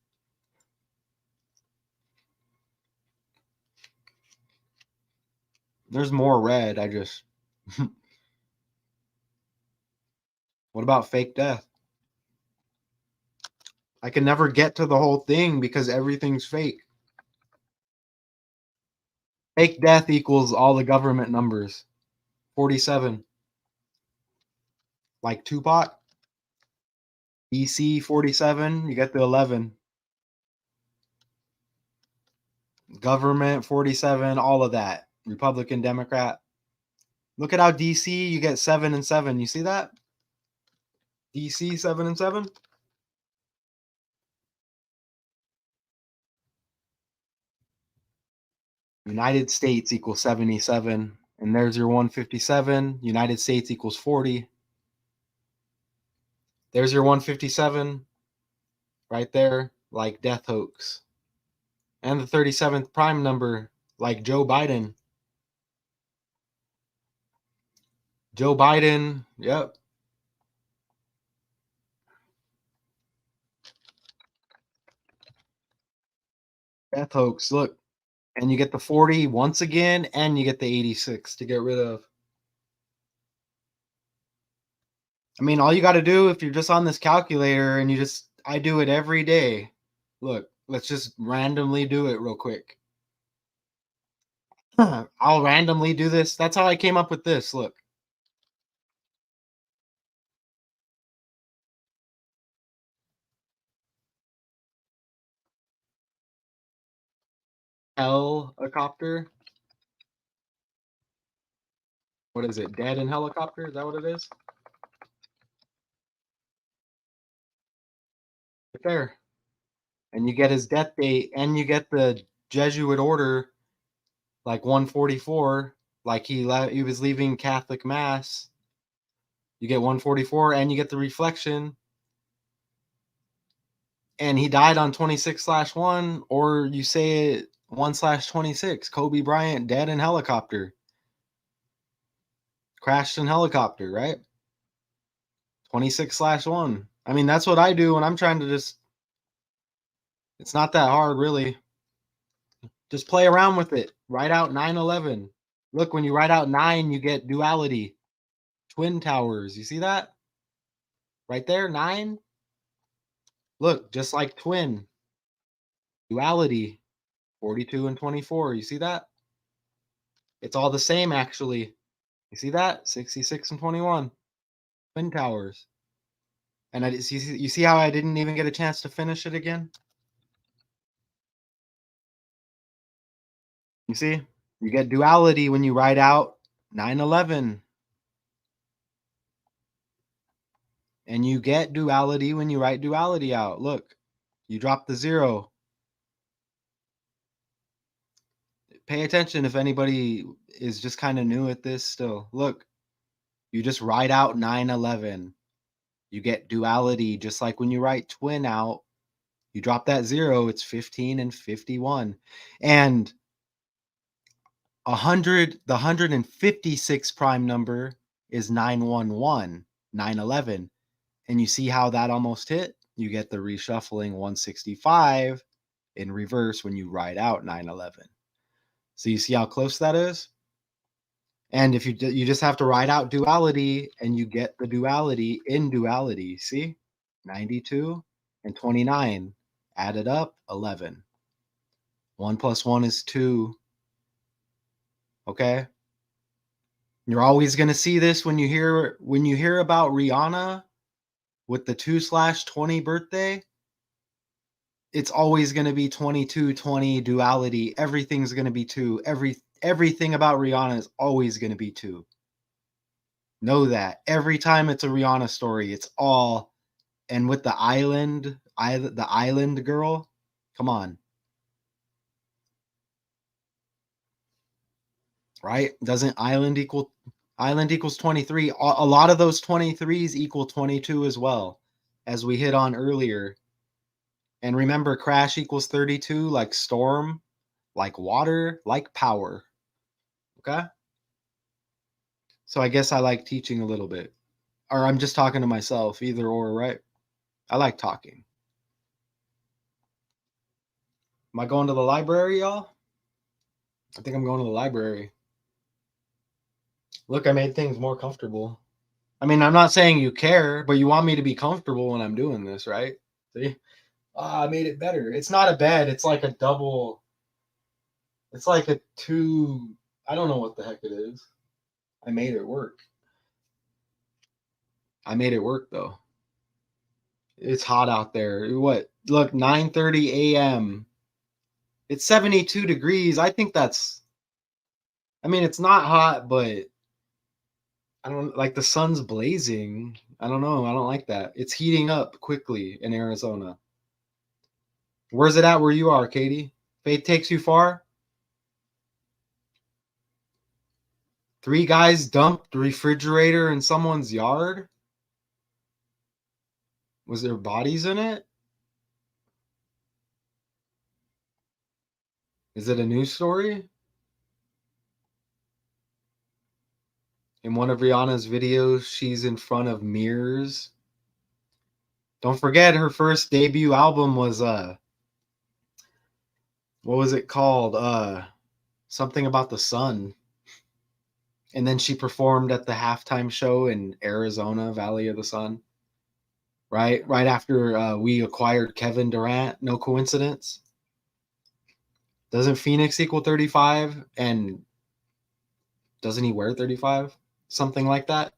There's more red. I just. What about fake death? I can never get to the whole thing because everything's fake. Fake death equals all the government numbers. 47. Like Tupac. DC 47. You get the 11. Government 47. All of that. Republican, Democrat. Look at how DC you get 7 and 7. You see that? DC 7 and 7. United States equals 77. And there's your 157. United States equals 40. There's your 157 right there, like death hoax. And the 37th prime number, like Joe Biden. Joe Biden. Yep. Death hoax. Look. And you get the 40 once again, and you get the 86 to get rid of. I mean, all you got to do if you're just on this calculator and I do it every day. Look, let's just randomly do it real quick. I'll randomly do this. That's how I came up with this. Look. Helicopter. What is it? Dead in helicopter? Is that what it is? Right there. And you get his death date, and you get the Jesuit order, like 144, like he was leaving Catholic Mass. You get 144, and you get the reflection. And he died on 26/1, or you say it 1/26. Kobe Bryant dead in helicopter. Crashed in helicopter, right? 26/1. I mean, that's what I do when I'm trying to it's not that hard, really. Just play around with it. Write out 9/11. Look, when you write out 9, you get duality. Twin towers. You see that? Right there, 9. Look, just like twin. Duality. 42 and 24. You see that? It's all the same, actually. You see that? 66 and 21. Twin towers. And you see how I didn't even get a chance to finish it again? You see? You get duality when you write out 9/11. And you get duality when you write duality out. Look, you drop the 0. Pay attention if anybody is just kind of new at this still. Look, you just write out 9/11. You get duality just like when you write twin out. You drop that 0, it's 15 and 51. And 156 prime number is 911, 9/11. And you see how that almost hit? You get the reshuffling 165 in reverse when you write out 9/11. So you see how close that is? And if you just have to write out duality, and you get the duality in duality. See? 92 and 29 added up 11. 1 plus 1 is 2. Okay? You're always going to see this when you hear about Rihanna with the 2/20 birthday. It's always going to be 22/20 duality. Everything's going to be 2. Everything about Rihanna is always going to be 2. Know that. Every time it's a Rihanna story, it's all. And with the island girl, come on. Right? Doesn't island equals 23? A lot of those 23s equal 22 as well, as we hit on earlier. And remember, crash equals 32, like storm, like water, like power. Okay? So I guess I like teaching a little bit. Or I'm just talking to myself, either or, right? I like talking. Am I going to the library, y'all? I think I'm going to the library. Look, I made things more comfortable. I mean, I'm not saying you care, but you want me to be comfortable when I'm doing this, right? See? I made it better. It's not a bed. It's like a double. It's like a two. I don't know what the heck it is. I made it work. I made it work, though. It's hot out there. What? Look, 9:30 a.m. It's 72 degrees. I think I mean, it's not hot, but I don't like the sun's blazing. I don't know. I don't like that. It's heating up quickly in Arizona. Where's it at where you are, Katie? Faith takes you far? 3 guys dumped the refrigerator in someone's yard? Was there bodies in it? Is it a news story? In one of Rihanna's videos, she's in front of mirrors. Don't forget her first debut album was what was it called? Something about the sun. And then she performed at the halftime show in Arizona, Valley of the Sun. Right after we acquired Kevin Durant. No coincidence. Doesn't Phoenix equal 35? And doesn't he wear 35? Something like that.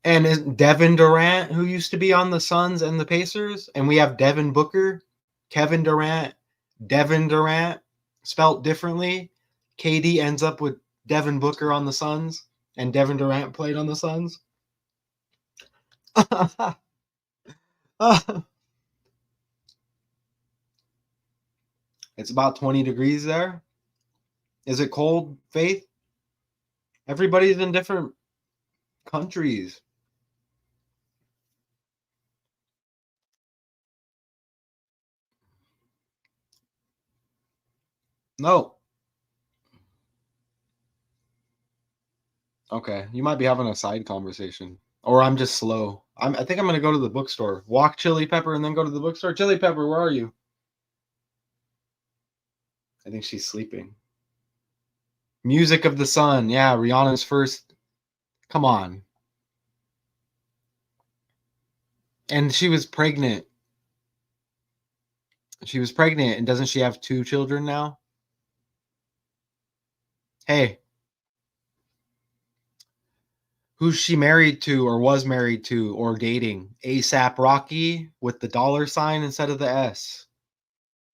And is Devin Durant, who used to be on the Suns and the Pacers, and we have Devin Booker, Kevin Durant, Devin Durant, spelt differently. KD ends up with Devin Booker on the Suns, and Devin Durant played on the Suns. It's about 20 degrees there. Is it cold, Faith? Everybody's in different countries. No. Okay, you might be having a side conversation, or I'm just slow. I think I'm gonna go to the bookstore, walk Chili Pepper, and then go to the bookstore. Chili Pepper, where are you? I think she's sleeping. Music of the Sun, yeah, Rihanna's first. Come on, and she was pregnant. She was pregnant, and doesn't she have 2 children now? Hey, who's she married to, or was married to, or dating? ASAP Rocky with the dollar sign instead of the S.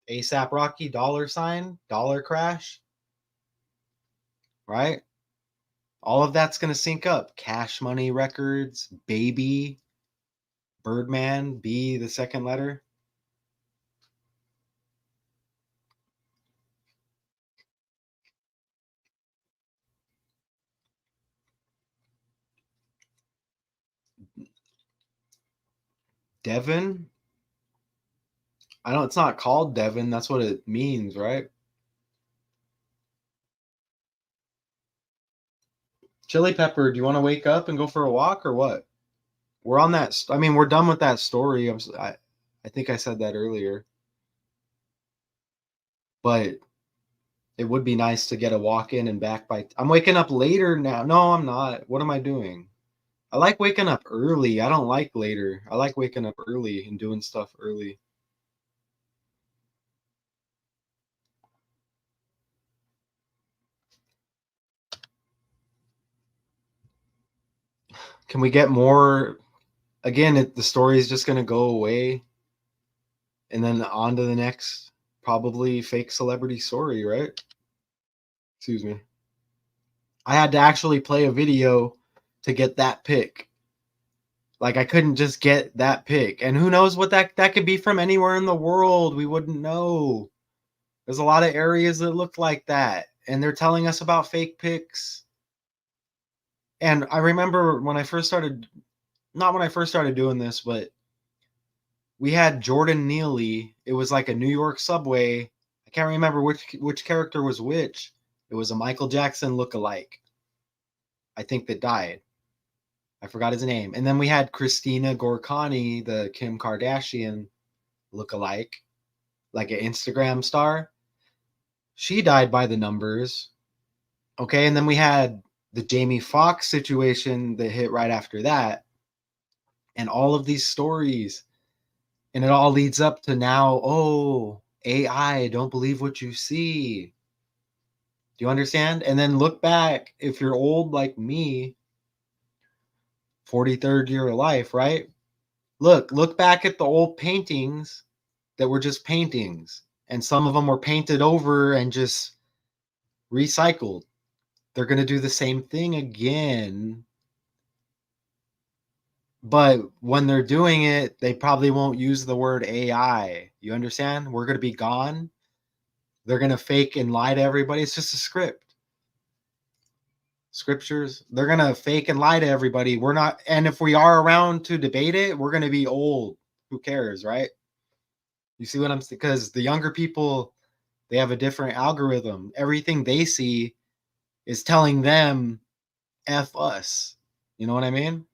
ASAP Rocky, dollar sign, dollar crash, right? All of that's going to sync up. Cash Money Records, Baby, Birdman, B, the second letter. Devin? I don't, it's not called Devin. That's what it means, right? Chili Pepper, do you want to wake up and go for a walk or what? We're on that. I mean, we're done with that story. I think I said that earlier, but it would be nice to get a walk in and back by. I'm waking up later now. No, I'm not. What am I doing? I like waking up early. I don't like later. I like waking up early and doing stuff early. Can we get more? Again, the story is just going to go away and then on to the next, probably fake celebrity story, right? Excuse me. I had to actually play a video to get that pick. Like I couldn't just get that pick. And who knows what that could be from anywhere in the world. We wouldn't know. There's a lot of areas that look like that. And they're telling us about fake picks. And I remember when I first started, not when I first started doing this, but we had Jordan Neely. It was like a New York subway. I can't remember which character was which. It was a Michael Jackson look-alike. I think that died. I forgot his name. And then we had Christina Gorkani, the Kim Kardashian look-alike, like an Instagram star. She died by the numbers. Okay, and then we had the Jamie Foxx situation that hit right after that. And all of these stories. And it all leads up to now, oh, AI, don't believe what you see. Do you understand? And then look back, if you're old like me, 43rd year of life, right? Look back at the old paintings that were just paintings. And some of them were painted over and just recycled. They're going to do the same thing again. But when they're doing it, they probably won't use the word AI. You understand? We're going to be gone. They're going to fake and lie to everybody. It's just a script. Scriptures, they're going to fake and lie to everybody. We're not, and if we are around to debate it, we're going to be old. Who cares, right? You see what I'm saying? Because the younger people, they have a different algorithm. Everything they see is telling them F us. You know what I mean?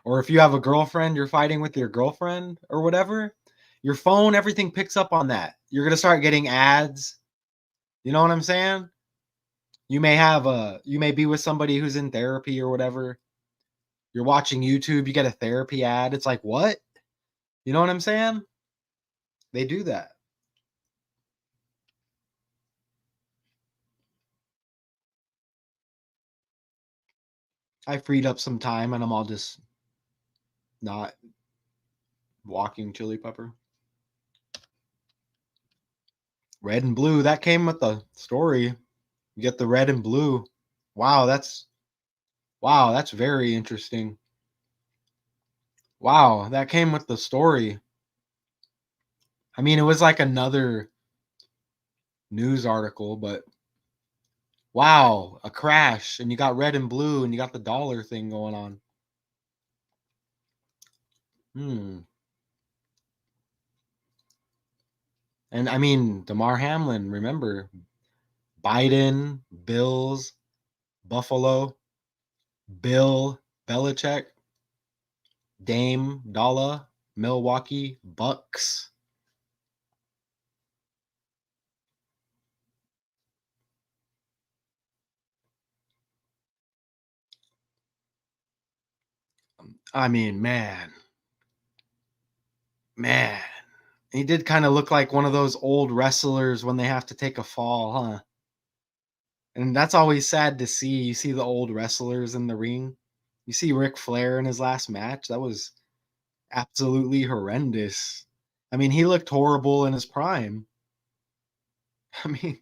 Or if you have a girlfriend, you're fighting with your girlfriend or whatever, your phone, everything picks up on that. You're going to start getting ads. You know what I'm saying? You may be with somebody who's in therapy or whatever. You're watching YouTube, you get a therapy ad. It's like, what? You know what I'm saying? They do that. I freed up some time and I'm all just not walking chili pepper. Red and blue, that came with the story. You get the red and blue. Wow, that's very interesting. Wow, that came with the story. I mean, it was like another news article, but wow, a crash and you got red and blue and you got the dollar thing going on. And I mean, Damar Hamlin, remember, Biden, Bills, Buffalo, Bill Belichick, Dame Dalla, Milwaukee Bucks. I mean, man, he did kind of look like one of those old wrestlers when they have to take a fall, huh? And that's always sad to see. You see the old wrestlers in the ring. You see Ric Flair in his last match. That was absolutely horrendous. I mean, he looked horrible in his prime. I mean,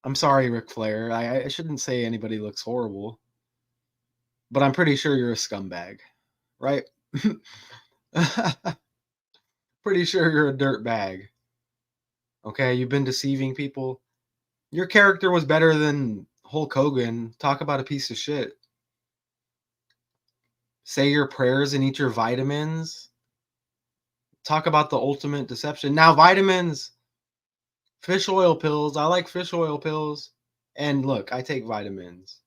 I'm sorry, Ric Flair. I shouldn't say anybody looks horrible, but I'm pretty sure you're a scumbag, right? Pretty sure you're a dirtbag. Okay, you've been deceiving people. Your character was better than Hulk Hogan. Talk about a piece of shit. Say your prayers and eat your vitamins. Talk about the ultimate deception. Now, vitamins, fish oil pills. I like fish oil pills. And look, I take vitamins.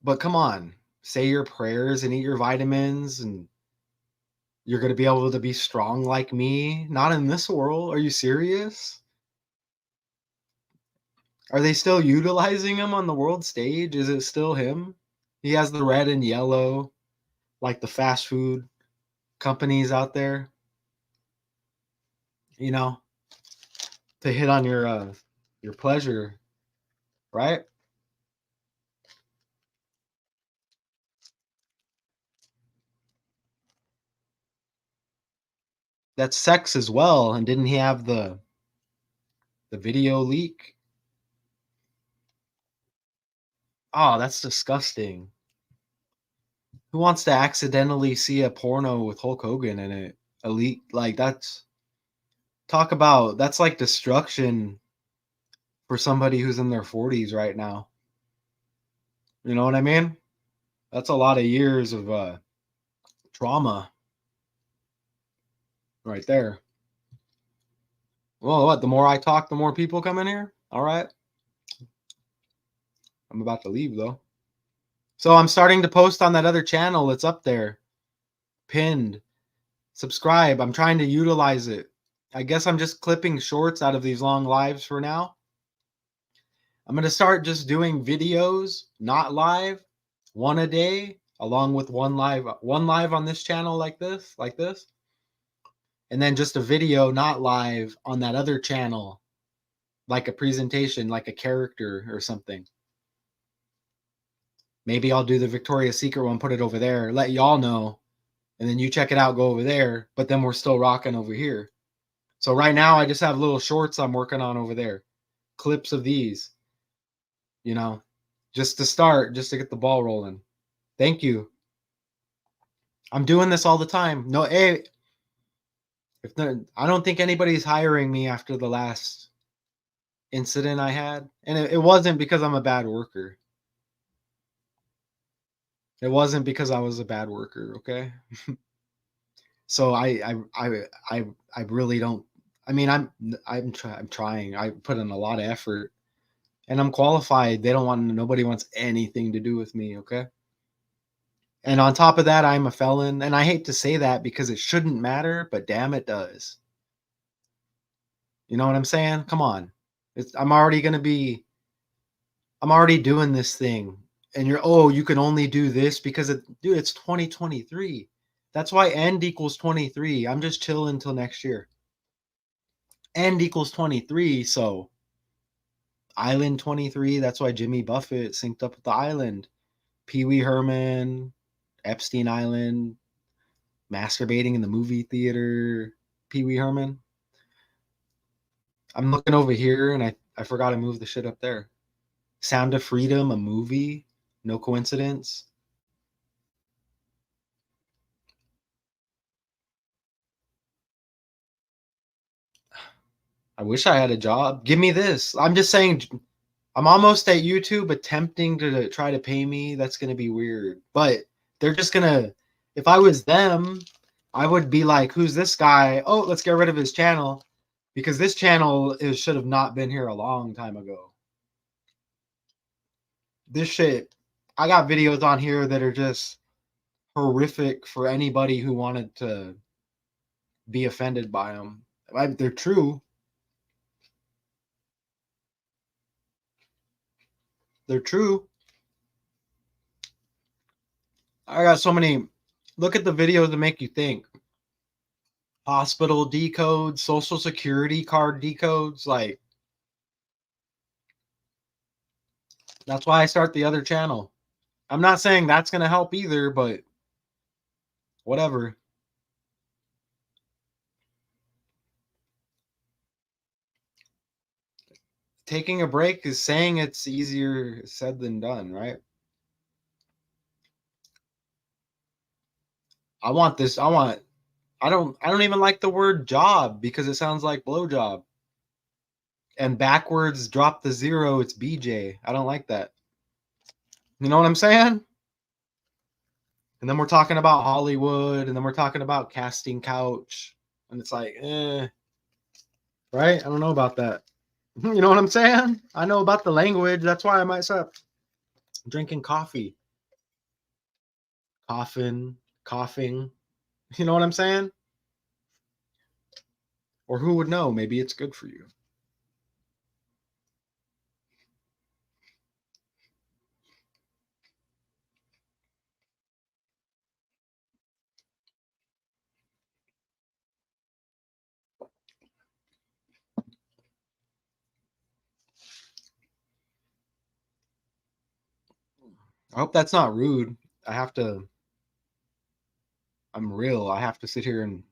But come on, say your prayers and eat your vitamins, and you're going to be able to be strong like me. Not in this world. Are you serious? Are they still utilizing him on the world stage? Is it still him? He has the red and yellow, like the fast food companies out there, you know, to hit on your pleasure, right? That's sex as well. And didn't he have the video leak? Oh, that's disgusting. Who wants to accidentally see a porno with Hulk Hogan in it? A leak, like that's like destruction for somebody who's in their 40s right now. You know what I mean? That's a lot of years of trauma right there. Well, what? The more I talk, the more people come in here. All right. I'm about to leave though. So I'm starting to post on that other channel. It's up there, pinned. Subscribe. I'm trying to utilize it. I guess I'm just clipping shorts out of these long lives for now. I'm going to start just doing videos, not live, one a day, along with one live on this channel like this. And then just a video, not live, on that other channel, like a presentation, like a character or something. Maybe I'll do the Victoria's Secret one, put it over there, let y'all know, and then you check it out, go over there, but then we're still rocking over here. So right now I just have little shorts I'm working on over there, clips of these, just to start, just to get the ball rolling. Thank you. I'm doing this all the time. No, hey, I don't think anybody's hiring me after the last incident I had, and it wasn't because I'm a bad worker. It wasn't because I was a bad worker, okay? So I really don't. I mean, I'm trying. I put in a lot of effort, and I'm qualified. Nobody wants anything to do with me, okay? And on top of that, I'm a felon, and I hate to say that because it shouldn't matter, but damn it does. You know what I'm saying? Come on. I'm already doing this thing. And you can only do this because dude, it's 2023. That's why end equals 23. I'm just chilling until next year. End equals 23, so Island 23, that's why Jimmy Buffett synced up with the island. Pee Wee Herman, Epstein Island, masturbating in the movie theater, Pee Wee Herman. I'm looking over here and I forgot to move the shit up there. Sound of Freedom, a movie. No coincidence. I wish I had a job. Give me this. I'm just saying, I'm almost at YouTube attempting to try to pay me. That's going to be weird. But they're just going to, if I was them, I would be like, who's this guy? Oh, let's get rid of his channel because this channel should have not been here a long time ago. This shit, I got videos on here that are just horrific for anybody who wanted to be offended by them. They're true. They're true. I got so many. Look at the videos that make you think. Hospital decodes, social security card decodes. Like, that's why I start the other channel. I'm not saying that's going to help either, but whatever. Taking a break is saying it's easier said than done, right? I want this. I don't even like the word job because it sounds like blowjob. And backwards drop the zero, it's BJ. I don't like that. You know what I'm saying? And then we're talking about Hollywood, and then we're talking about casting couch. And it's like, right? I don't know about that. You know what I'm saying? I know about the language. That's why I might stop drinking coffee. Coughing. You know what I'm saying? Or who would know? Maybe it's good for you. I hope that's not rude. I have to, I'm real. I have to sit here and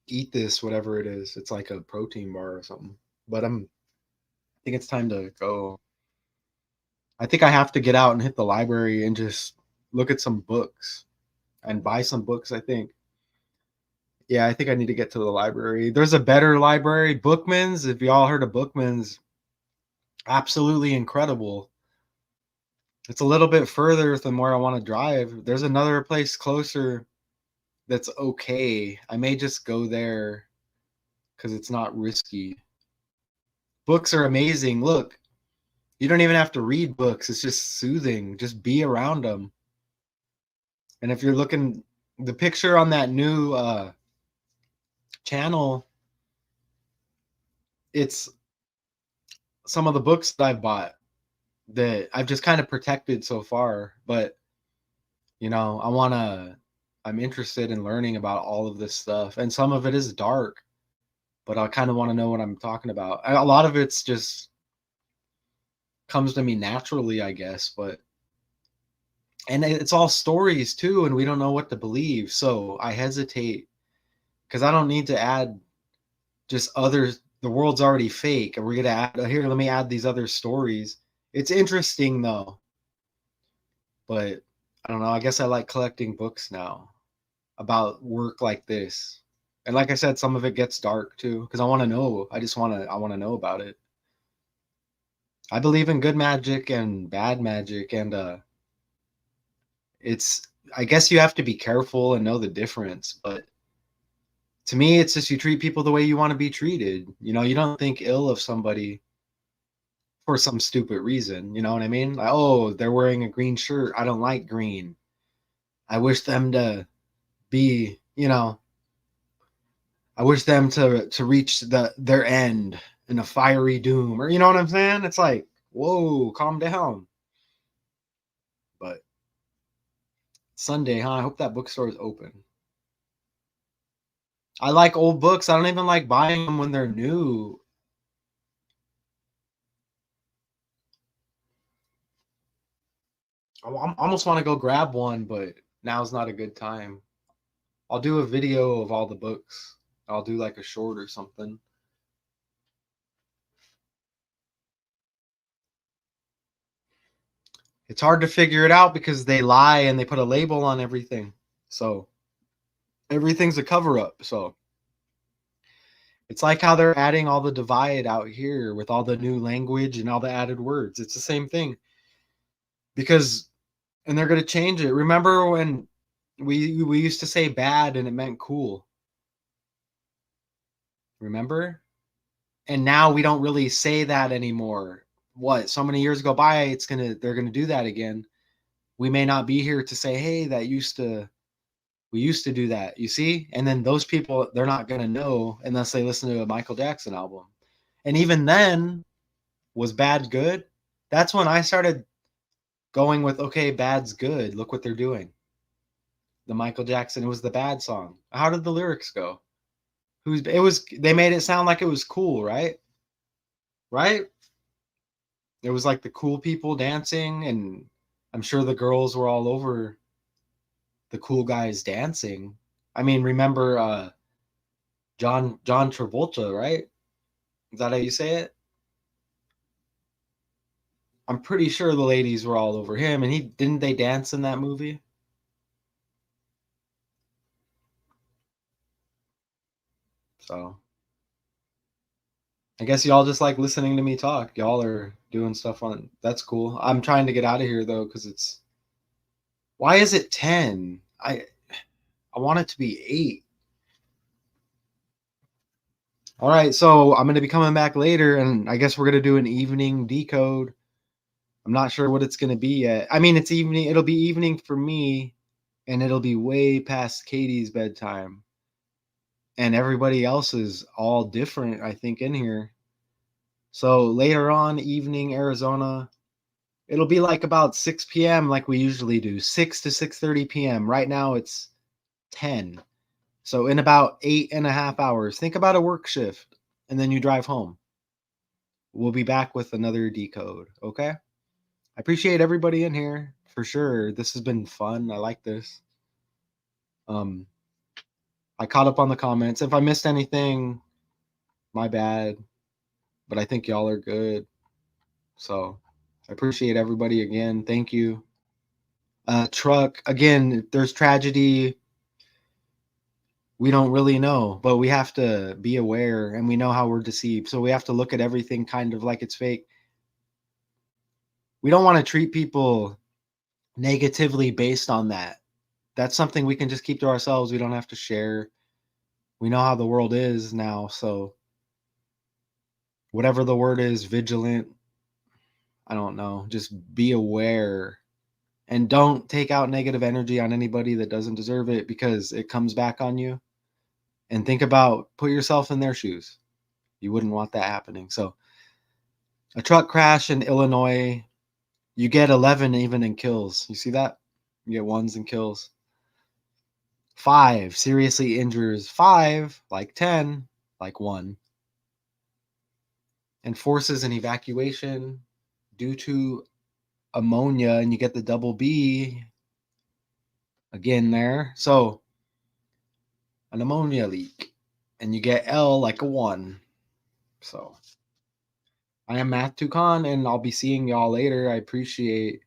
eat this, whatever it is. It's like a protein bar or something. But I think it's time to go. I think I have to get out and hit the library and just look at some books and buy some books, I think. Yeah, I think I need to get to the library. There's a better library, Bookman's. If y'all heard of Bookman's, absolutely incredible. It's a little bit further than where I want to drive. There's another place closer that's okay. I may just go there because it's not risky. Books are amazing. Look, you don't even have to read books. It's just soothing. Just be around them. And if you're looking, the picture on that new channel, it's some of the books that I've bought that I've just kind of protected so far. But, I'm interested in learning about all of this stuff. And some of it is dark, but I kind of want to know what I'm talking about. A lot of it's just comes to me naturally, I guess. And it's all stories too, and we don't know what to believe. So I hesitate because I don't need to add just others. The world's already fake, and we're gonna add here. Let me add these other stories. It's interesting though, but I don't know. I guess I like collecting books now about work like this. And like I said, some of it gets dark too because I want to know. I want to know about it. I believe in good magic and bad magic, and it's I guess you have to be careful and know the difference, but To me, it's just you treat people the way you want to be treated. You know, you don't think ill of somebody for some stupid reason. You know what I mean? Like, oh, they're wearing a green shirt. I don't like green. I wish them to be, you know, I wish them to reach their end in a fiery doom, or you know what I'm saying? It's like, whoa, calm down. But Sunday, huh? I hope that bookstore is open. I like old books. I don't even like buying them when they're new. I almost want to go grab one, but now's not a good time. I'll do a video of all the books. I'll do like a short or something. It's hard to figure it out because they lie and they put a label on everything. So everything's a cover up. So it's like how they're adding all the divide out here with all the new language and all the added words. It's the same thing. Because and they're going to change it. Remember when we used to say bad and it meant cool? Remember? And now we don't really say that anymore. What? So many years go by, they're going to do that again. We may not be here to say, "Hey, we used to do that." You see? And then those people, they're not going to know unless they listen to a Michael Jackson album. And even then, was bad good? That's when I started going with, okay, bad's good. Look what they're doing. The Michael Jackson, it was the bad song. How did the lyrics go? They made it sound like it was cool, right? Right? It was like the cool people dancing, and I'm sure the girls were all over the cool guys dancing. I mean, remember John Travolta, right? Is that how you say it? I'm pretty sure the ladies were all over him, and he didn't they dance in that movie? So I guess y'all just like listening to me talk. Y'all are doing stuff on that's cool. I'm trying to get out of here though, because it's why is it 10? I want it to be 8. All right, so I'm gonna be coming back later, and I guess we're gonna do an evening decode. I'm not sure what it's gonna be yet. I mean, it's evening. It'll be evening for me, and it'll be way past Katie's bedtime, and everybody else is all different. I think in here. So later on, evening Arizona, it'll be like about 6 p.m. like we usually do, 6 to 6:30 p.m. Right now it's 10. So in about 8.5 hours, think about a work shift, and then you drive home. We'll be back with another decode. Okay. I appreciate everybody in here for sure. This has been fun. I like this. Um, I caught up on the comments. If I missed anything, my bad. But I think y'all are good. So I appreciate everybody again. Thank you. Truck again. If there's tragedy, we don't really know, but we have to be aware, and we know how we're deceived. So we have to look at everything kind of like it's fake. We don't want to treat people negatively based on that. That's something we can just keep to ourselves. We don't have to share. We know how the world is now, so whatever the word is, vigilant, I don't know, just be aware and don't take out negative energy on anybody that doesn't deserve it, because it comes back on you. And think about, put yourself in their shoes. You wouldn't want that happening. So a truck crash in Illinois, you get 11 even in kills. You see that? You get ones and kills. 5 seriously injures 5, like 10, like 1. And forces an evacuation due to ammonia, and you get the double B again there. So an ammonia leak, and you get L like a 1. So I am Math Tucon, and I'll be seeing y'all later. I appreciate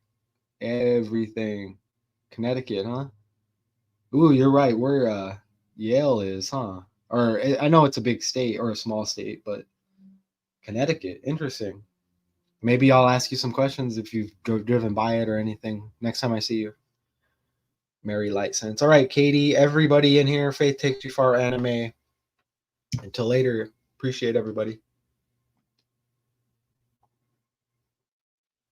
everything. Connecticut, huh? Ooh, you're right. Where Yale is, huh? Or I know it's a big state or a small state, but Connecticut, interesting. Maybe I'll ask you some questions if you've driven by it or anything next time I see you. Mary Light Sense. All right, Katie, everybody in here, Faith Takes You Far Anime. Until later, appreciate everybody.